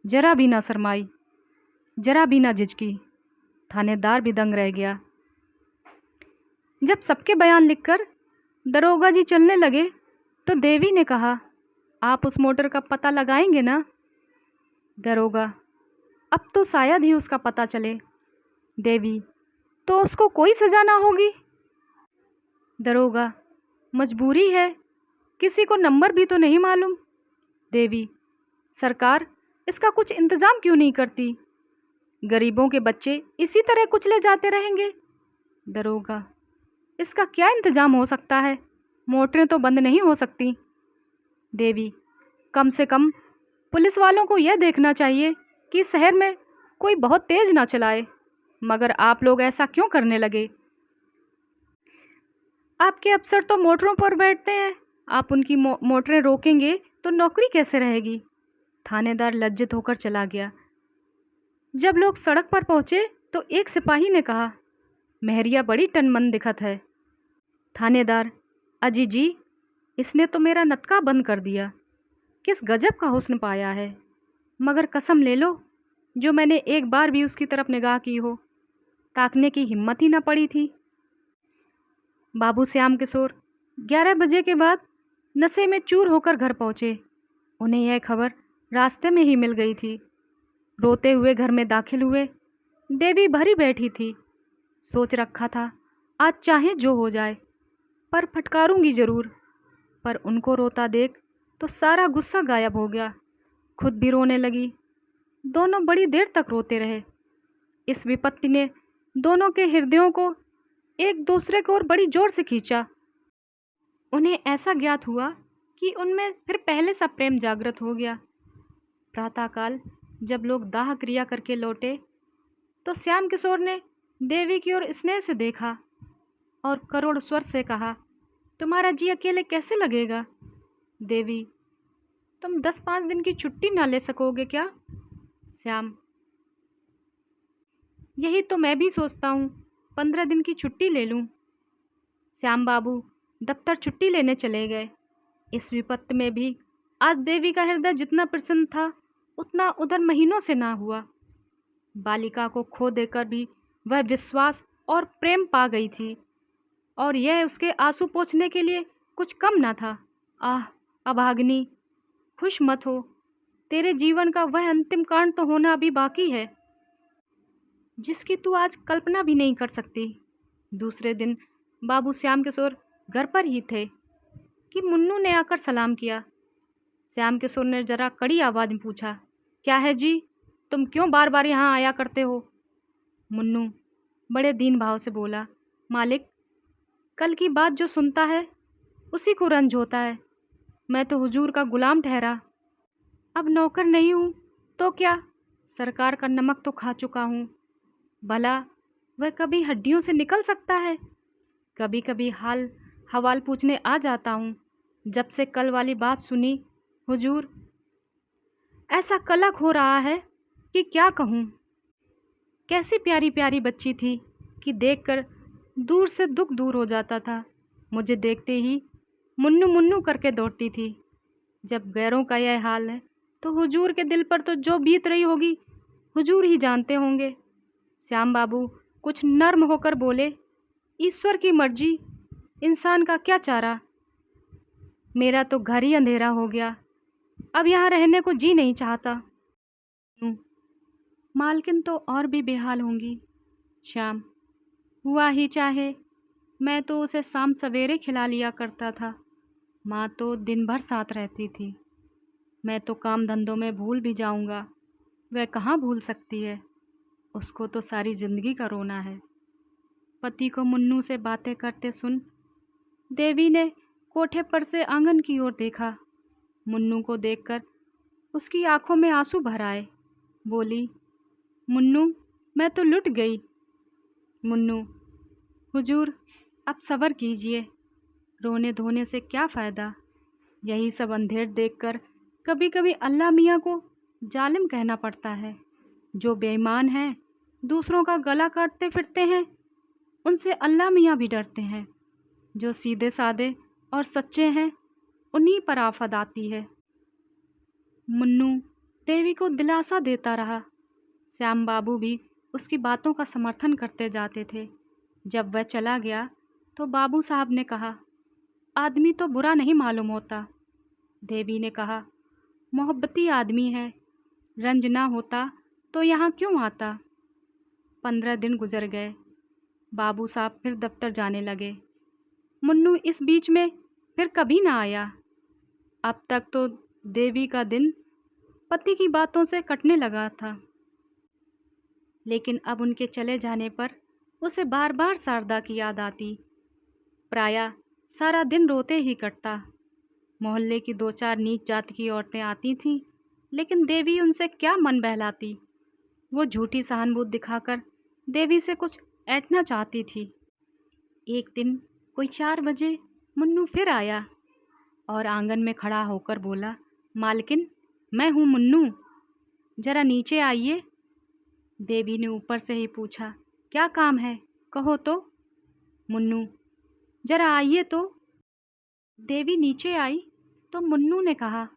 जरा भी ना शर्माई, जरा भी ना झिझकी। थानेदार भी दंग रह गया। जब सबके बयान लिखकर दरोगा जी चलने लगे तो देवी ने कहा, आप उस मोटर का पता लगाएंगे ना। दरोगा, अब तो शायद ही उसका पता चले। देवी, तो उसको कोई सजा ना होगी। दरोगा, मजबूरी है, किसी को नंबर भी तो नहीं मालूम। देवी, सरकार इसका कुछ इंतजाम क्यों नहीं करती। गरीबों के बच्चे इसी तरह कुचले जाते रहेंगे। दरोगा, इसका क्या इंतजाम हो सकता है, मोटरें तो बंद नहीं हो सकती। देवी, कम से कम पुलिस वालों को यह देखना चाहिए कि शहर में कोई बहुत तेज ना चलाए। मगर आप लोग ऐसा क्यों करने लगे। आपके अफसर तो मोटरों पर बैठते हैं, आप उनकी मोटरें रोकेंगे तो नौकरी कैसे रहेगी। थानेदार लज्जित होकर चला गया। जब लोग सड़क पर पहुंचे तो एक सिपाही ने कहा, मेहरिया बड़ी टनमन दिखत है। थानेदार, अजी जी, इसने तो मेरा नतका बंद कर दिया। किस गजब का हुस्न पाया है। मगर कसम ले लो, जो मैंने एक बार भी उसकी तरफ निगाह की हो, ताकने की हिम्मत ही ना पड़ी थी। बाबू श्याम किशोर 11 बजे के बाद नशे में चूर होकर घर पहुँचे। उन्हें यह खबर रास्ते में ही मिल गई थी। रोते हुए घर में दाखिल हुए। देवी भरी बैठी थी। सोच रखा था आज चाहे जो हो जाए, पर फटकारूंगी ज़रूर। पर उनको रोता देख तो सारा गुस्सा गायब हो गया। खुद भी रोने लगी। दोनों बड़ी देर तक रोते रहे। इस विपत्ति ने दोनों के हृदयों को एक दूसरे को और बड़ी जोर से खींचा। उन्हें ऐसा ज्ञात हुआ कि उनमें फिर पहले सा प्रेम जागृत हो गया। प्रातःकाल जब लोग दाह क्रिया करके लौटे तो श्याम किशोर ने देवी की ओर स्नेह से देखा और करुण स्वर से कहा, तुम्हारा जी अकेले कैसे लगेगा? देवी, तुम 10-5 दिन की छुट्टी ना ले सकोगे क्या? श्याम, यही तो मैं भी सोचता हूँ, 15 दिन की छुट्टी ले लूँ। श्याम बाबू दफ्तर छुट्टी लेने चले गए। इस विपत्ति में भी आज देवी का हृदय जितना प्रसन्न था उतना उधर महीनों से ना हुआ। बालिका को खो देकर भी वह विश्वास और प्रेम पा गई थी और यह उसके आंसू पोंछने के लिए कुछ कम ना था। आह अभागिनी, खुश मत हो, तेरे जीवन का वह अंतिम कांड तो होना अभी बाकी है जिसकी तू आज कल्पना भी नहीं कर सकती। दूसरे दिन बाबू श्याम किशोर घर पर ही थे कि मुन्नू ने आकर सलाम किया। श्याम किशोर ने जरा कड़ी आवाज में पूछा, क्या है जी, तुम क्यों बार बार यहाँ आया करते हो? मुन्नू बड़े दीन भाव से बोला, मालिक, कल की बात जो सुनता है उसी को रंज होता है। मैं तो हुजूर का गुलाम ठहरा, अब नौकर नहीं हूँ तो क्या, सरकार का नमक तो खा चुका हूँ। भला वह कभी हड्डियों से निकल सकता है? कभी कभी हाल हवाल पूछने आ जाता हूँ। जब से कल वाली बात सुनी हुजूर, ऐसा कलक हो रहा है कि क्या कहूँ। कैसी प्यारी प्यारी बच्ची थी कि देखकर दूर से दुख दूर हो जाता था। मुझे देखते ही मुन्नू मुन्नू करके दौड़ती थी। जब गैरों का यह हाल है तो हुजूर के दिल पर तो जो बीत रही होगी हुजूर ही जानते होंगे। श्याम बाबू कुछ नर्म होकर बोले, ईश्वर की मर्जी, इंसान का क्या चारा। मेरा तो घर ही अंधेरा हो गया, अब यहाँ रहने को जी नहीं चाहता। मालकिन तो और भी बेहाल होंगी। श्याम, हुआ ही चाहे, मैं तो उसे शाम सवेरे खिला लिया करता था। माँ तो दिन भर साथ रहती थी। मैं तो काम धंधों में भूल भी जाऊंगा, वह कहाँ भूल सकती है। उसको तो सारी जिंदगी का रोना है। पति को मुन्नू से बातें करते सुन देवी ने कोठे पर से आंगन की ओर देखा। मुन्नू को देखकर उसकी आंखों में आंसू भर आए। बोली, मुन्नू, मैं तो लुट गई। मुन्नू, हुजूर अब सब्र कीजिए, रोने धोने से क्या फ़ायदा। यही सब अंधेर देखकर कभी कभी अल्लाह मियाँ को जालिम कहना पड़ता है। जो बेईमान हैं, दूसरों का गला काटते फिरते हैं, उनसे अल्लाह मियाँ भी डरते हैं। जो सीधे साधे और सच्चे हैं, उन्हीं पर आफत आती है। मुन्नू देवी को दिलासा देता रहा। श्याम बाबू भी उसकी बातों का समर्थन करते जाते थे। जब वह चला गया तो बाबू साहब ने कहा, आदमी तो बुरा नहीं मालूम होता। देवी ने कहा, मोहब्बती आदमी है, रंज ना होता तो यहाँ क्यों आता। 15 दिन गुजर गए। बाबू साहब फिर दफ्तर जाने लगे। मुन्नू इस बीच में फिर कभी ना आया। अब तक तो देवी का दिन पति की बातों से कटने लगा था, लेकिन अब उनके चले जाने पर उसे बार बार शारदा की याद आती। प्रायः सारा दिन रोते ही कटता। मोहल्ले की 2-4 नीच जाति की औरतें आती थीं, लेकिन देवी उनसे क्या मन बहलाती। वो झूठी सहानुभूति दिखाकर देवी से कुछ ऐंठना चाहती थी। एक दिन कोई 4 बजे मुन्नू फिर आया और आंगन में खड़ा होकर बोला, मालकिन, मैं हूँ मुन्नू, जरा नीचे आइए। देवी ने ऊपर से ही पूछा, क्या काम है, कहो तो। मुन्नू, जरा आइए तो। देवी नीचे आई तो मुन्नू ने कहा,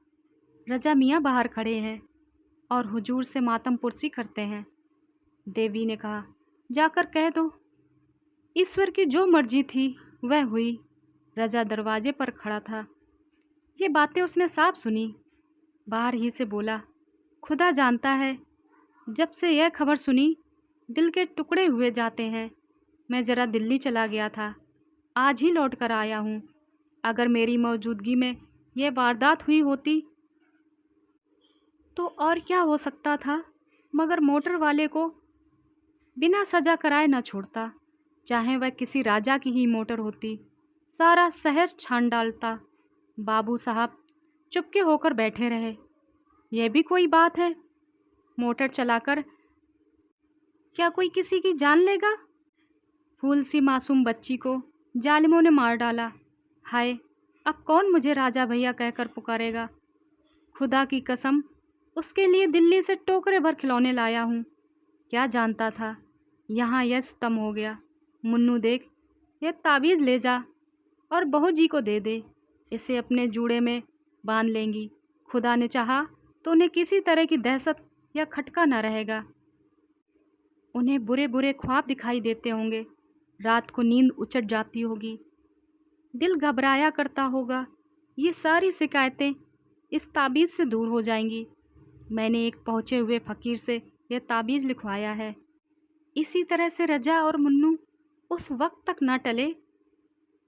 रजा मियाँ बाहर खड़े हैं और हुजूर से मातम पुरसी करते हैं। देवी ने कहा, जाकर कह दो। ईश्वर की जो मर्जी थी वह हुई। रजा दरवाजे पर खड़ा था। ये बातें उसने साफ सुनी। बाहर ही से बोला, खुदा जानता है, जब से यह खबर सुनी दिल के टुकड़े हुए जाते हैं। मैं ज़रा दिल्ली चला गया था, आज ही लौट कर आया हूँ। अगर मेरी मौजूदगी में यह वारदात हुई होती तो और क्या हो सकता था, मगर मोटर वाले को बिना सजा कराए न छोड़ता, चाहे वह किसी राजा की ही मोटर होती। सारा शहर छान डालता। बाबू साहब चुपके होकर बैठे रहे। यह भी कोई बात है? मोटर चलाकर क्या कोई किसी की जान लेगा? फूल सी मासूम बच्ची को जालिमों ने मार डाला। हाय, अब कौन मुझे राजा भैया कहकर पुकारेगा? खुदा की कसम, उसके लिए दिल्ली से टोकरे भर खिलौने लाया हूँ। क्या जानता था यहाँ यह सितम हो गया। मुन्नू देख, यह ताबीज़ ले जा और बहू जी को दे दे। इसे अपने जूड़े में बांध लेंगी। खुदा ने चाहा तो उन्हें किसी तरह की दहशत या खटका न रहेगा। उन्हें बुरे बुरे ख्वाब दिखाई देते होंगे। रात को नींद उचट जाती होगी। दिल घबराया करता होगा। ये सारी शिकायतें इस ताबीज़ से दूर हो जाएंगी। मैंने एक पहुँचे हुए फ़कीर से यह ताबीज़ लिखवाया है। इसी तरह से रजा और मुन्नू उस वक्त तक ना टले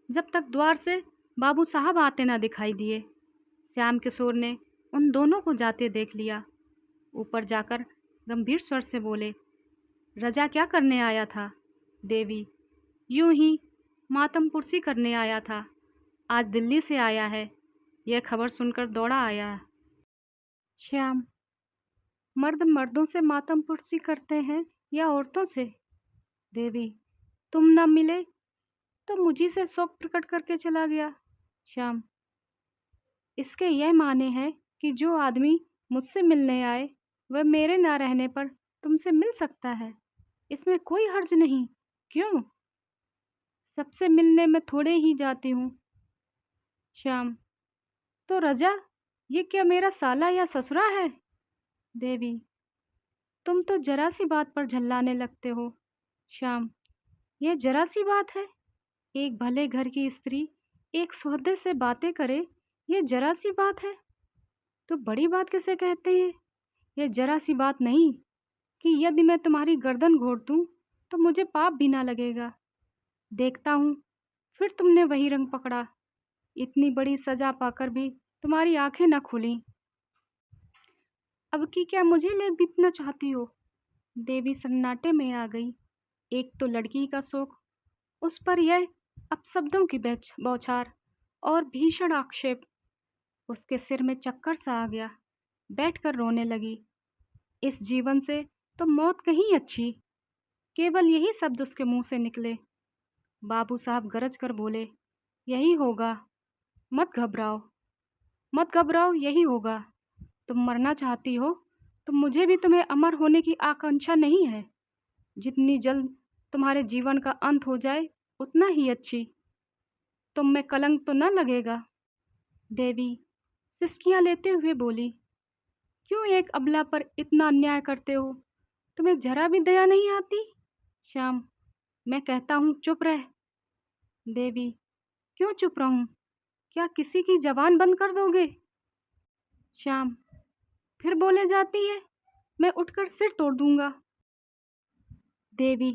जब तक द्वार से बाबू साहब आते ना दिखाई दिए। श्याम किशोर ने उन दोनों को जाते देख लिया। ऊपर जाकर गंभीर स्वर से बोले, रजा क्या करने आया था? देवी, यूं ही मातम पुरसी करने आया था। आज दिल्ली से आया है। यह खबर सुनकर दौड़ा आया। श्याम, मर्द मर्दों से मातम पुरसी करते हैं या औरतों से? देवी, तुम न मिले तो मुझी से शोक प्रकट करके चला गया। श्याम, इसके यह माने हैं कि जो आदमी मुझसे मिलने आए वह मेरे ना रहने पर तुमसे मिल सकता है। इसमें कोई हर्ज नहीं। क्यों? सबसे मिलने में थोड़े ही जाती हूँ। श्याम, तो रजा, ये क्या मेरा साला या ससुरा है? देवी, तुम तो जरा सी बात पर झल्लाने लगते हो। श्याम, यह जरा सी बात है? एक भले घर की स्त्री एक सौदे से बातें करे, ये जरा सी बात है? तो बड़ी बात किसे कहते हैं? यह जरा सी बात नहीं कि यदि मैं तुम्हारी गर्दन घोट दूं तो मुझे पाप भी ना लगेगा। देखता हूँ फिर तुमने वही रंग पकड़ा। इतनी बड़ी सजा पाकर भी तुम्हारी आंखें न खुलीं। अब की क्या मुझे ले बीतना चाहती हो? देवी सन्नाटे में आ गई। एक तो लड़की का शोक, उस पर यह अपशब्दों की बौछार और भीषण आक्षेप। उसके सिर में चक्कर सा आ गया। बैठकर रोने लगी। इस जीवन से तो मौत कहीं अच्छी। केवल यही शब्द उसके मुंह से निकले। बाबू साहब गरज कर बोले, यही होगा। मत घबराओ, मत घबराओ, यही होगा। तुम मरना चाहती हो तो मुझे भी तुम्हें अमर होने की आकांक्षा नहीं है। जितनी जल्द तुम्हारे जीवन का अंत हो जाए उतना ही अच्छी। तुम में कलंक तो न लगेगा। देवी सिसकियां लेते हुए बोली, क्यों एक अबला पर इतना अन्याय करते हो? तुम्हें जरा भी दया नहीं आती? श्याम, मैं कहता हूँ चुप रह। देवी, क्यों चुप रहूं? क्या किसी की जबान बंद कर दोगे? श्याम, फिर बोले जाती है। मैं उठकर सिर तोड़ दूंगा। देवी,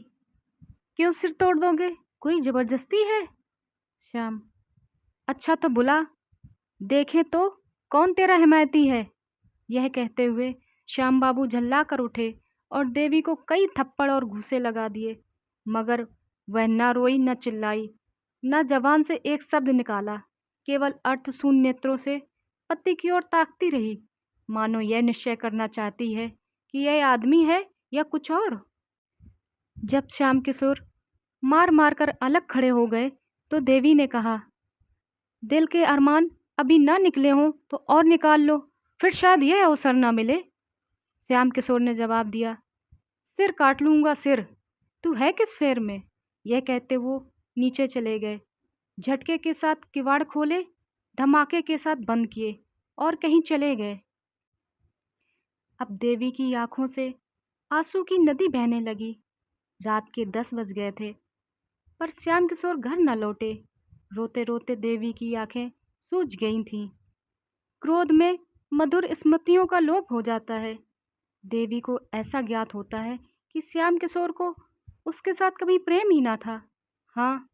क्यों सिर तोड़ दोगे? कोई जबरदस्ती है? श्याम, अच्छा तो बुला, देखे तो कौन तेरा हिमायती है। यह कहते हुए श्याम बाबू झल्ला कर उठे और देवी को कई थप्पड़ और घूंसे लगा दिए, मगर वह न रोई न चिल्लाई, न जबान से एक शब्द निकाला। केवल अर्थशून्य नेत्रों से पति की ओर ताकती रही, मानो यह निश्चय करना चाहती है कि यह आदमी है या कुछ और। जब श्याम किशोर मार मार कर अलग खड़े हो गए तो देवी ने कहा, दिल के अरमान अभी ना निकले हों तो और निकाल लो, फिर शायद यह अवसर ना मिले। श्याम किशोर ने जवाब दिया, सिर काट लूँगा सिर। तू है किस फेर में? यह कहते वो नीचे चले गए। झटके के साथ किवाड़ खोले, धमाके के साथ बंद किए और कहीं चले गए। अब देवी की आंखों से आंसू की नदी बहने लगी। रात के 10 बज गए थे, पर श्याम किशोर घर न लौटे। रोते रोते देवी की आंखें सूज गई थीं। क्रोध में मधुर स्मृतियों का लोप हो जाता है। देवी को ऐसा ज्ञात होता है कि श्याम किशोर को उसके साथ कभी प्रेम ही ना था। हाँ,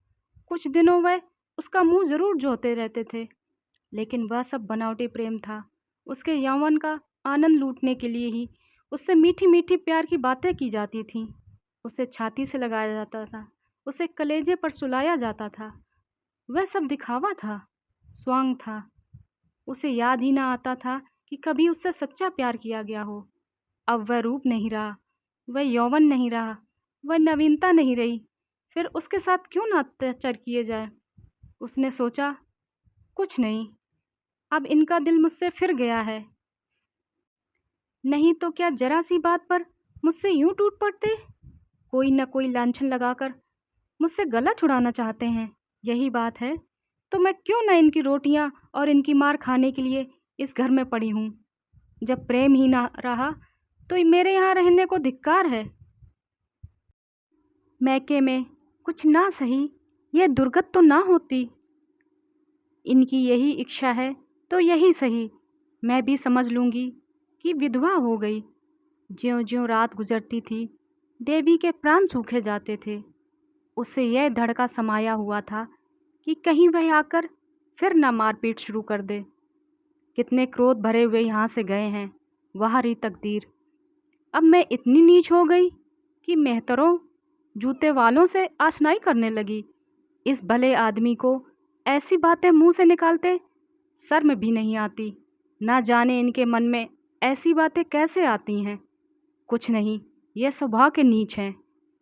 कुछ दिनों वह उसका मुंह जरूर जोहते रहते थे, लेकिन वह सब बनावटी प्रेम था। उसके यौवन का आनंद लूटने के लिए ही उससे मीठी मीठी प्यार की बातें की जाती थीं। उसे छाती से लगाया जाता था, उसे कलेजे पर सुलाया जाता था। वह सब दिखावा था, स्वांग था। उसे याद ही ना आता था कि कभी उससे सच्चा प्यार किया गया हो। अब वह रूप नहीं रहा, वह यौवन नहीं रहा, वह नवीनता नहीं रही। फिर उसके साथ क्यों ना अत्याचार किए जाए? उसने सोचा, कुछ नहीं, अब इनका दिल मुझसे फिर गया है। नहीं तो क्या जरा सी बात पर मुझसे यूं टूट पड़ते? कोई न कोई लांछन लगाकर मुझसे गला छुड़ाना चाहते हैं। यही बात है तो मैं क्यों न इनकी रोटियां और इनकी मार खाने के लिए इस घर में पड़ी हूँ। जब प्रेम ही ना रहा तो मेरे यहाँ रहने को धिक्कार है। मैके में कुछ ना सही, यह दुर्गत तो ना होती। इनकी यही इच्छा है तो यही सही, मैं भी समझ लूँगी कि विधवा हो गई। ज्यों ज्यों रात गुजरती थी, देवी के प्राण सूखे जाते थे। उसे यह धड़का समाया हुआ था कि कहीं वह आकर फिर न मारपीट शुरू कर दे। कितने क्रोध भरे हुए यहाँ से गए हैं, वह रही तकदीर। अब मैं इतनी नीच हो गई कि मेहतरों जूते वालों से आशनाई करने लगी। इस भले आदमी को ऐसी बातें मुंह से निकालते शर्म भी नहीं आती। ना जाने इनके मन में ऐसी बातें कैसे आती हैं। कुछ नहीं, ये स्वभाव के नीच हैं,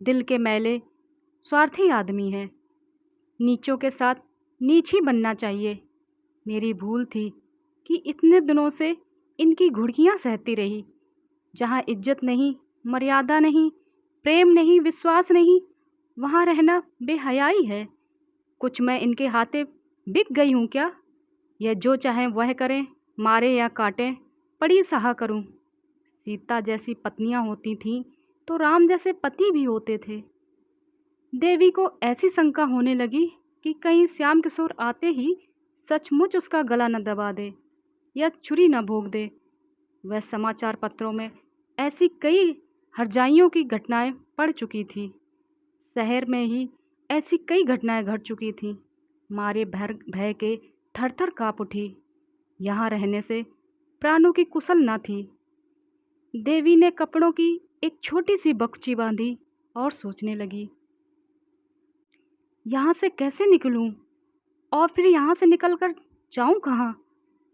दिल के मैले स्वार्थी आदमी हैं। नीचों के साथ नीच ही बनना चाहिए। मेरी भूल थी कि इतने दिनों से इनकी घुड़कियां सहती रही। जहाँ इज्जत नहीं, मर्यादा नहीं, प्रेम नहीं, विश्वास नहीं, वहाँ रहना बेहयाई है। कुछ मैं इनके हाथे बिक गई हूँ क्या? यह जो चाहें वह करें, मारे या काटें, पड़ी सहा करूँ। सीता जैसी पत्नियाँ होती थीं तो राम जैसे पति भी होते थे। देवी को ऐसी शंका होने लगी कि कहीं श्याम किशोर आते ही सचमुच उसका गला न दबा दे या छुरी न भोंक दे। वह समाचार पत्रों में ऐसी कई हरजाइयों की घटनाएं पढ़ चुकी थी। शहर में ही ऐसी कई घटनाएं घट चुकी थीं। मारे भय के थर थर काँप उठी। यहाँ रहने से प्राणों की कुशल न थी। देवी ने कपड़ों की एक छोटी सी बक्ची बांधी और सोचने लगी, यहाँ से कैसे निकलूं और फिर यहाँ से निकलकर जाऊं कहाँ?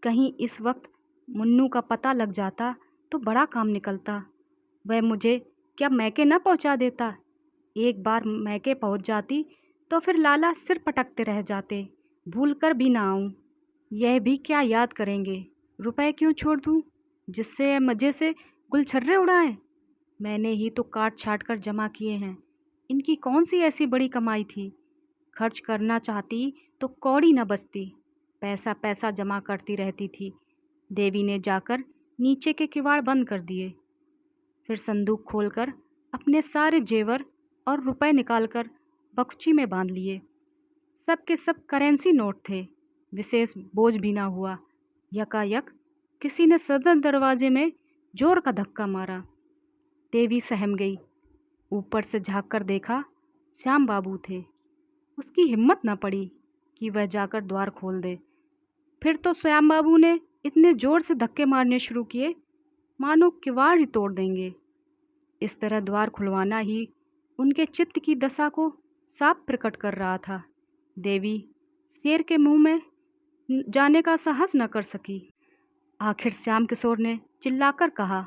कहीं इस वक्त मुन्नू का पता लग जाता तो बड़ा काम निकलता। वह मुझे क्या मैके न पहुँचा देता? एक बार मैके पहुँच जाती तो फिर लाला सिर पटकते रह जाते, भूल कर भी ना आऊँ। यह भी क्या याद करेंगे? रुपए क्यों छोड़ दूँ जिससे मज़े से गुलछर्रे उड़ाएं? मैंने ही तो काट छाट कर जमा किए हैं। इनकी कौन सी ऐसी बड़ी कमाई थी? खर्च करना चाहती तो कौड़ी न बचती। पैसा पैसा जमा करती रहती थी। देवी ने जाकर नीचे के किवाड़ बंद कर दिए। फिर संदूक खोलकर अपने सारे जेवर और रुपए निकालकर बक्ची में बांध लिए। सब के सब करेंसी नोट थे, विशेष बोझ भी ना हुआ। यकायक किसी ने सदन दरवाजे में जोर का धक्का मारा। देवी सहम गई। ऊपर से झाँक कर देखा, श्याम बाबू थे। उसकी हिम्मत न पड़ी कि वह जाकर द्वार खोल दे। फिर तो श्याम बाबू ने इतने जोर से धक्के मारने शुरू किए मानो किवाड़ ही तोड़ देंगे। इस तरह द्वार खुलवाना ही उनके चित्त की दशा को साफ प्रकट कर रहा था। देवी शेर के मुंह में जाने का साहस न कर सकी। आखिर श्याम किशोर ने चिल्लाकर कहा,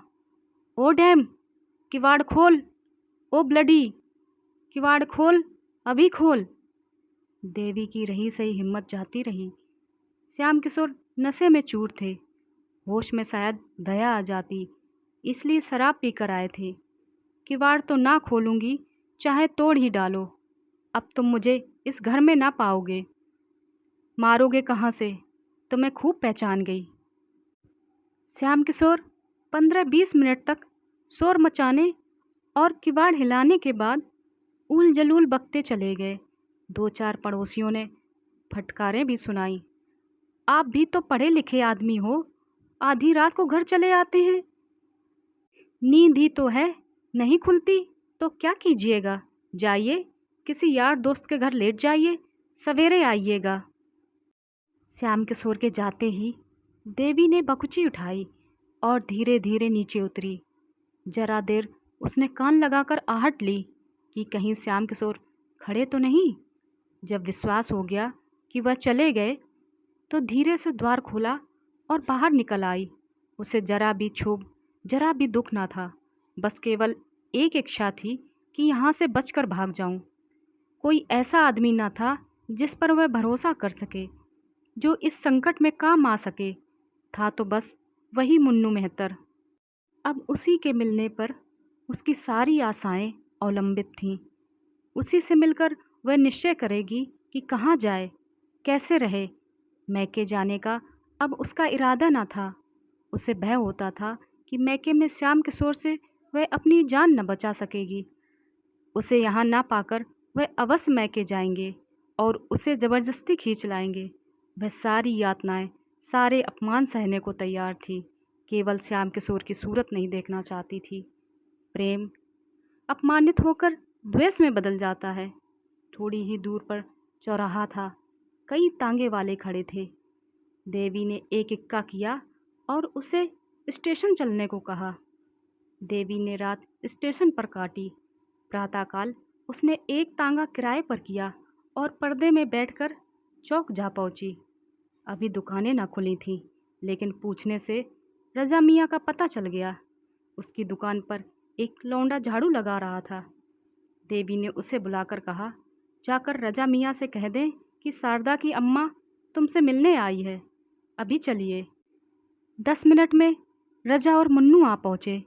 ओ डैम, किवाड़ खोल, ओ ब्लडी, किवाड़ खोल, अभी खोल। देवी की रही सही हिम्मत जाती रही। श्याम किशोर नशे में चूर थे। होश में शायद दया आ जाती, इसलिए शराब पी कर आए थे। किवाड़ तो ना खोलूंगी, चाहे तोड़ ही डालो। अब तुम मुझे इस घर में ना पाओगे। मारोगे कहाँ से? तो मैं खूब पहचान गई। श्याम किशोर 15-20 मिनट तक शोर मचाने और किवाड़ हिलाने के बाद उल जलूल बकते चले गए। 2-4 पड़ोसियों ने फटकारें भी सुनाई। आप भी तो पढ़े लिखे आदमी हो, आधी रात को घर चले आते हैं। नींद ही तो है, नहीं खुलती तो क्या कीजिएगा? जाइए, किसी यार दोस्त के घर लेट जाइए, सवेरे आइएगा। श्याम किशोर के जाते ही देवी ने बकुची उठाई और धीरे धीरे नीचे उतरी। जरा देर उसने कान लगाकर आहट ली कि कहीं श्याम किशोर खड़े तो नहीं। जब विश्वास हो गया कि वह चले गए तो धीरे से द्वार खोला और बाहर निकल आई। उसे जरा भी क्षोभ, जरा भी दुख ना था। बस केवल एक इच्छा थी कि यहाँ से बचकर भाग जाऊं। कोई ऐसा आदमी ना था जिस पर वह भरोसा कर सके, जो इस संकट में काम आ सके। था तो बस वही मुन्नू मेहतर। अब उसी के मिलने पर उसकी सारी आशाएं अवलंबित थीं। उसी से मिलकर वह निश्चय करेगी कि कहाँ जाए, कैसे रहे। मैके जाने का अब उसका इरादा न था। उसे भय होता था कि मैके में श्याम किशोर से वह अपनी जान न बचा सकेगी। उसे यहाँ ना पाकर वह अवश्य मैके जाएंगे और उसे ज़बरदस्ती खींच लाएंगे। वह सारी यातनाएं, सारे अपमान सहने को तैयार थी। केवल श्याम किशोर की सूरत नहीं देखना चाहती थी। प्रेम अपमानित होकर द्वेष में बदल जाता है। थोड़ी ही दूर पर चौराहा था। कई तांगे वाले खड़े थे। देवी ने एक इक्का किया और उसे स्टेशन चलने को कहा। देवी ने रात स्टेशन पर काटी। प्रातःकाल उसने एक तांगा किराए पर किया और पर्दे में बैठकर चौक जा पहुंची। अभी दुकानें ना खुली थीं, लेकिन पूछने से रजा मियाँ का पता चल गया। उसकी दुकान पर एक लौंडा झाड़ू लगा रहा था। देवी ने उसे बुलाकर कहा, जाकर रजा मियाँ से कह दें कि शारदा की अम्मा तुमसे मिलने आई है, अभी चलिए। 10 मिनट में रजा और मुन्नू आ पहुँचे।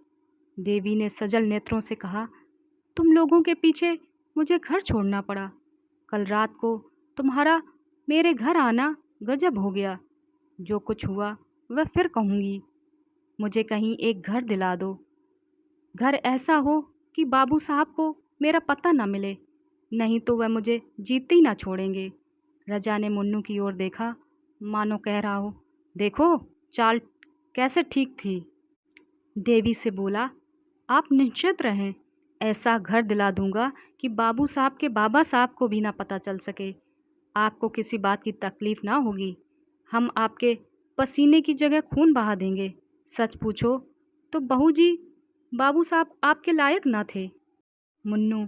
देवी ने सजल नेत्रों से कहा, तुम लोगों के पीछे मुझे घर छोड़ना पड़ा। कल रात को तुम्हारा मेरे घर आना गजब हो गया। जो कुछ हुआ वह फिर कहूँगी। मुझे कहीं एक घर दिला दो। घर ऐसा हो कि बाबू साहब को मेरा पता न मिले, नहीं तो वह मुझे जीते ही ना छोड़ेंगे। रजा ने मुन्नू की ओर देखा, मानो कह रहा हो, देखो चाल कैसे ठीक थी। देवी से बोला, आप निश्चित रहें, ऐसा घर दिला दूंगा कि बाबू साहब के बाबा साहब को भी ना पता चल सके। आपको किसी बात की तकलीफ ना होगी। हम आपके पसीने की जगह खून बहा देंगे। सच पूछो तो बहू जी, बाबू साहब आपके लायक ना थे। मुन्नू,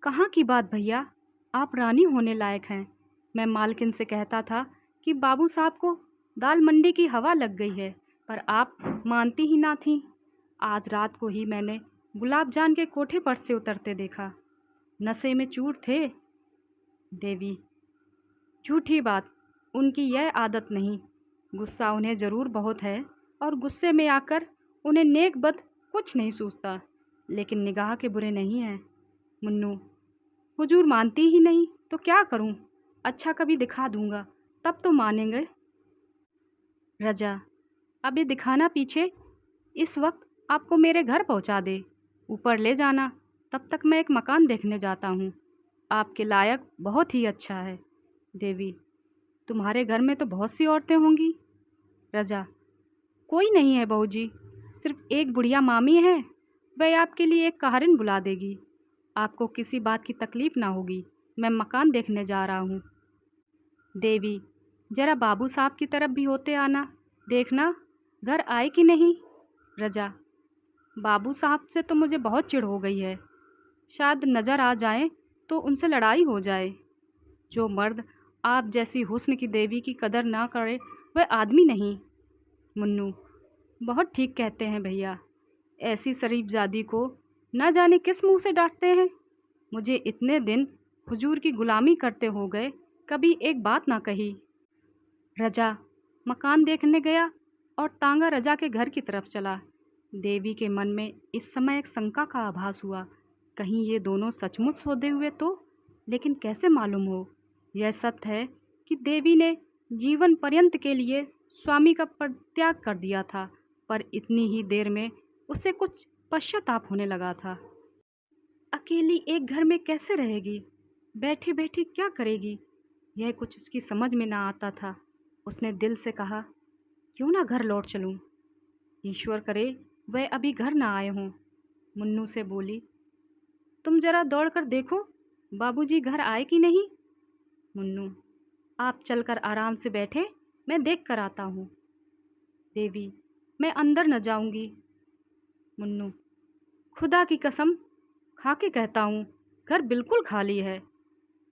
कहाँ की बात भैया, आप रानी होने लायक हैं। मैं मालकिन से कहता था कि बाबू साहब को दाल मंडी की हवा लग गई है, पर आप मानती ही ना थीं। आज रात को ही मैंने गुलाब जान के कोठे पर से उतरते देखा। नशे में चूर थे। देवी, झूठी बात, उनकी यह आदत नहीं। गुस्सा उन्हें ज़रूर बहुत है और गुस्से में आकर उन्हें नेक बद कुछ नहीं सूझता, लेकिन निगाह के बुरे नहीं हैं। मुन्नू, हुजूर मानती ही नहीं तो क्या करूं? अच्छा कभी दिखा दूंगा, तब तो मानेंगे। रजा, अब ये दिखाना पीछे, इस वक्त आपको मेरे घर पहुंचा दे, ऊपर ले जाना, तब तक मैं एक मकान देखने जाता हूँ। आपके लायक बहुत ही अच्छा है। देवी, तुम्हारे घर में तो बहुत सी औरतें होंगी। रजा, कोई नहीं है बहू जी, सिर्फ एक बुढ़िया मामी है। वह आपके लिए एक कहारिन बुला देगी। आपको किसी बात की तकलीफ ना होगी। मैं मकान देखने जा रहा हूँ। देवी, जरा बाबू साहब की तरफ भी होते आना, देखना घर आए कि नहीं। रजा, बाबू साहब से तो मुझे बहुत चिढ़ हो गई है। शायद नज़र आ जाए तो उनसे लड़ाई हो जाए। जो मर्द आप जैसी हुस्न की देवी की कदर ना करे वह आदमी नहीं। मुन्नू, बहुत ठीक कहते हैं भैया, ऐसी शरीफजादी को न जाने किस मुंह से डांटते हैं। मुझे इतने दिन हुजूर की गुलामी करते हो गए, कभी एक बात ना कही। रजा मकान देखने गया और तांगा रजा के घर की तरफ चला। देवी के मन में इस समय एक शंका का आभास हुआ, कहीं ये दोनों सचमुच सोते हुए तो, लेकिन कैसे मालूम हो। यह सत्य है कि देवी ने जीवन पर्यंत के लिए स्वामी का परित्याग कर दिया था, पर इतनी ही देर में उसे कुछ पश्चाताप होने लगा था। अकेली एक घर में कैसे रहेगी, बैठी बैठी क्या करेगी, यह कुछ उसकी समझ में ना आता था। उसने दिल से कहा, क्यों ना घर लौट चलूं। ईश्वर करे वह अभी घर ना आए हों। मुन्नू से बोली, तुम जरा दौड़ कर देखो बाबूजी घर आए कि नहीं। मुन्नू, आप चलकर आराम से बैठे, मैं देख कर आता हूँ। देवी, मैं अंदर न जाऊंगी। मुन्नू, खुदा की कसम खा के कहता हूँ, घर बिल्कुल खाली है।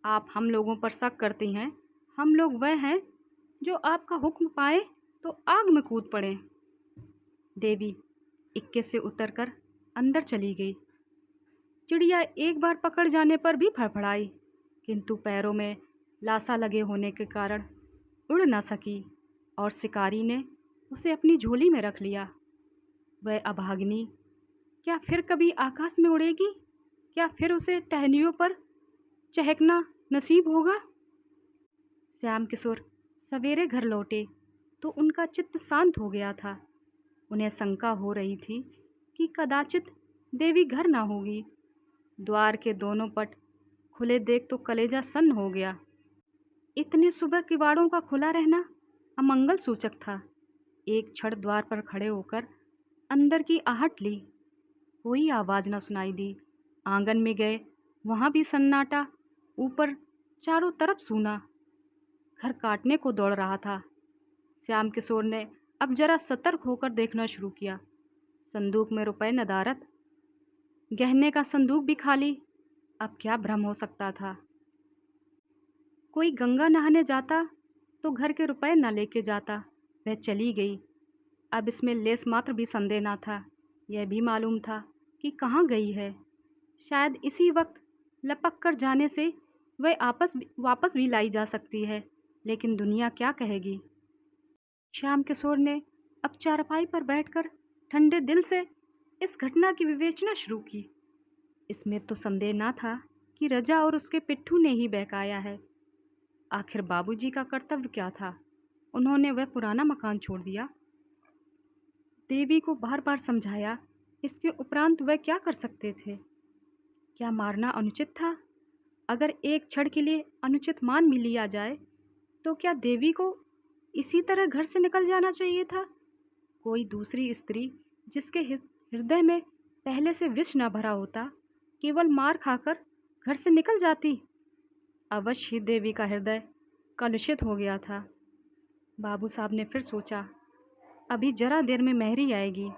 आप हम लोगों पर शक करती हैं। हम लोग वह हैं जो आपका हुक्म पाए तो आग में कूद पड़े। देवी इक्के से उतरकर अंदर चली गई। चिड़िया एक बार पकड़ जाने पर भी फड़फड़ाई, किंतु पैरों में लासा लगे होने के कारण उड़ न सकी और शिकारी ने उसे अपनी झोली में रख लिया। वह अभागिनी क्या फिर कभी आकाश में उड़ेगी? क्या फिर उसे टहनियों पर चहकना नसीब होगा? श्याम किशोर सवेरे घर लौटे तो उनका चित्त शांत हो गया था। उन्हें शंका हो रही थी कि कदाचित देवी घर ना होगी। द्वार के दोनों पट खुले देख तो कलेजा सन्न हो गया। इतने सुबह किवाड़ों का खुला रहना अमंगल सूचक था। एक क्षण द्वार पर खड़े होकर अंदर की आहट ली। कोई आवाज़ न सुनाई दी। आंगन में गए, वहाँ भी सन्नाटा। ऊपर चारों तरफ सूना। घर काटने को दौड़ रहा था। श्याम किशोर ने अब जरा सतर्क होकर देखना शुरू किया। संदूक में रुपए नदारद, गहने का संदूक भी खाली। अब क्या भ्रम हो सकता था? कोई गंगा नहाने जाता तो घर के रुपए न लेके जाता। वह चली गई। अब इसमें लेस मात्र भी संदेह न था। यह भी मालूम था कि कहाँ गई है। शायद इसी वक्त लपक कर जाने से वह वापस भी लाई जा सकती है, लेकिन दुनिया क्या कहेगी? श्याम किशोर ने अब चारपाई पर बैठकर ठंडे दिल से इस घटना की विवेचना शुरू की। इसमें तो संदेह न था कि रजा और उसके पिट्ठू ने ही बहकाया है। आखिर बाबूजी का कर्तव्य क्या था? उन्होंने वह पुराना मकान छोड़ दिया। देवी को बार बार समझाया। इसके उपरांत वह क्या कर सकते थे? क्या मारना अनुचित था? अगर एक क्षण के लिए अनुचित मान भी लिया जाए तो क्या देवी को इसी तरह घर से निकल जाना चाहिए था? कोई दूसरी स्त्री जिसके हृदय में पहले से विष न भरा होता, केवल मार खाकर घर से निकल जाती। अवश्य ही देवी का हृदय कलुषित हो गया था। बाबू साहब ने फिर सोचा, अभी जरा देर में मेहरी आएगी।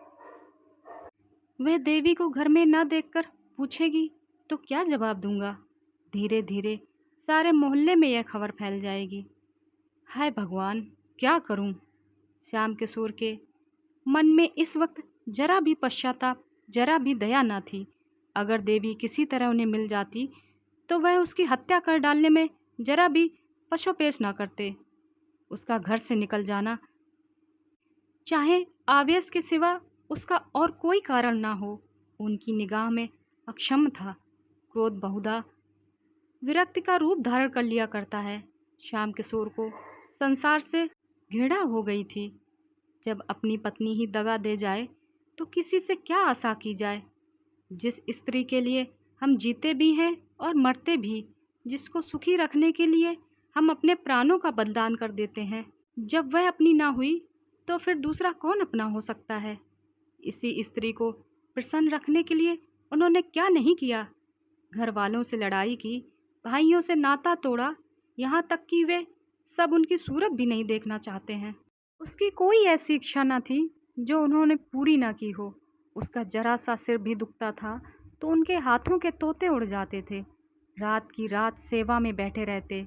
वह देवी को घर में न देखकर पूछेगी तो क्या जवाब दूंगा? धीरे धीरे सारे मोहल्ले में यह खबर फैल जाएगी। हाय भगवान, क्या करूं? श्याम किशोर के मन में इस वक्त जरा भी पश्चाताप, जरा भी दया न थी। अगर देवी किसी तरह उन्हें मिल जाती तो वह उसकी हत्या कर डालने में जरा भी पशोपेश न करते। उसका घर से निकल जाना, चाहे आवेश के सिवा उसका और कोई कारण ना हो, उनकी निगाह में अक्षम था। क्रोध बहुधा विरक्ति का रूप धारण कर लिया करता है। श्याम किशोर को संसार से घृणा हो गई थी। जब अपनी पत्नी ही दगा दे जाए तो किसी से क्या आशा की जाए? जिस स्त्री के लिए हम जीते भी हैं और मरते भी, जिसको सुखी रखने के लिए हम अपने प्राणों का बलिदान कर देते हैं, जब वह अपनी ना हुई तो फिर दूसरा कौन अपना हो सकता है? इसी स्त्री को प्रसन्न रखने के लिए उन्होंने क्या नहीं किया? घर वालों से लड़ाई की, भाइयों से नाता तोड़ा, यहाँ तक कि वे सब उनकी सूरत भी नहीं देखना चाहते हैं। उसकी कोई ऐसी इच्छा न थी जो उन्होंने पूरी ना की हो। उसका जरा सा सिर भी दुखता था तो उनके हाथों के तोते उड़ जाते थे। रात की रात सेवा में बैठे रहते।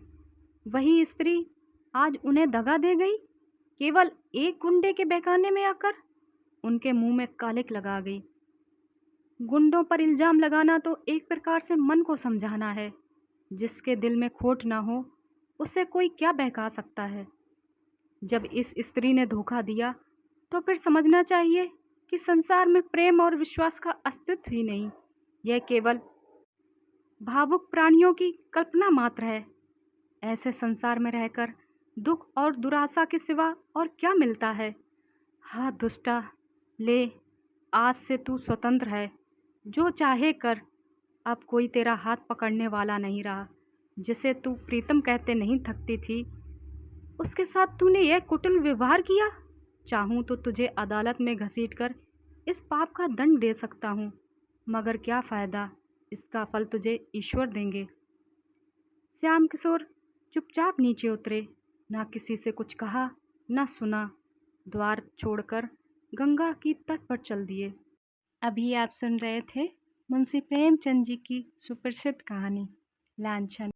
वही स्त्री आज उन्हें दगा दे गई, केवल एक गुंडे के बहकाने में आकर। उनके मुंह में कालिक लगा गई। गुंडों पर इल्जाम लगाना तो एक प्रकार से मन को समझाना है। जिसके दिल में खोट ना हो उसे कोई क्या बहका सकता है? जब इस स्त्री ने धोखा दिया तो फिर समझना चाहिए कि संसार में प्रेम और विश्वास का अस्तित्व ही नहीं। यह केवल भावुक प्राणियों की कल्पना मात्र है। ऐसे संसार में रहकर दुख और दुराशा के सिवा और क्या मिलता है? हाँ दुष्टा, ले, आज से तू स्वतंत्र है। जो चाहे कर। अब कोई तेरा हाथ पकड़ने वाला नहीं रहा। जिसे तू प्रीतम कहते नहीं थकती थी, उसके साथ तूने यह कुटिल व्यवहार किया। चाहूँ तो तुझे अदालत में घसीटकर इस पाप का दंड दे सकता हूँ, मगर क्या फ़ायदा? इसका फल तुझे ईश्वर देंगे। श्याम किशोर चुपचाप नीचे उतरे। ना किसी से कुछ कहा, ना सुना। द्वार छोड़कर गंगा की तट पर चल दिए। अभी आप सुन रहे थे मुंशी प्रेमचंद जी की सुप्रसिद्ध कहानी लांछन।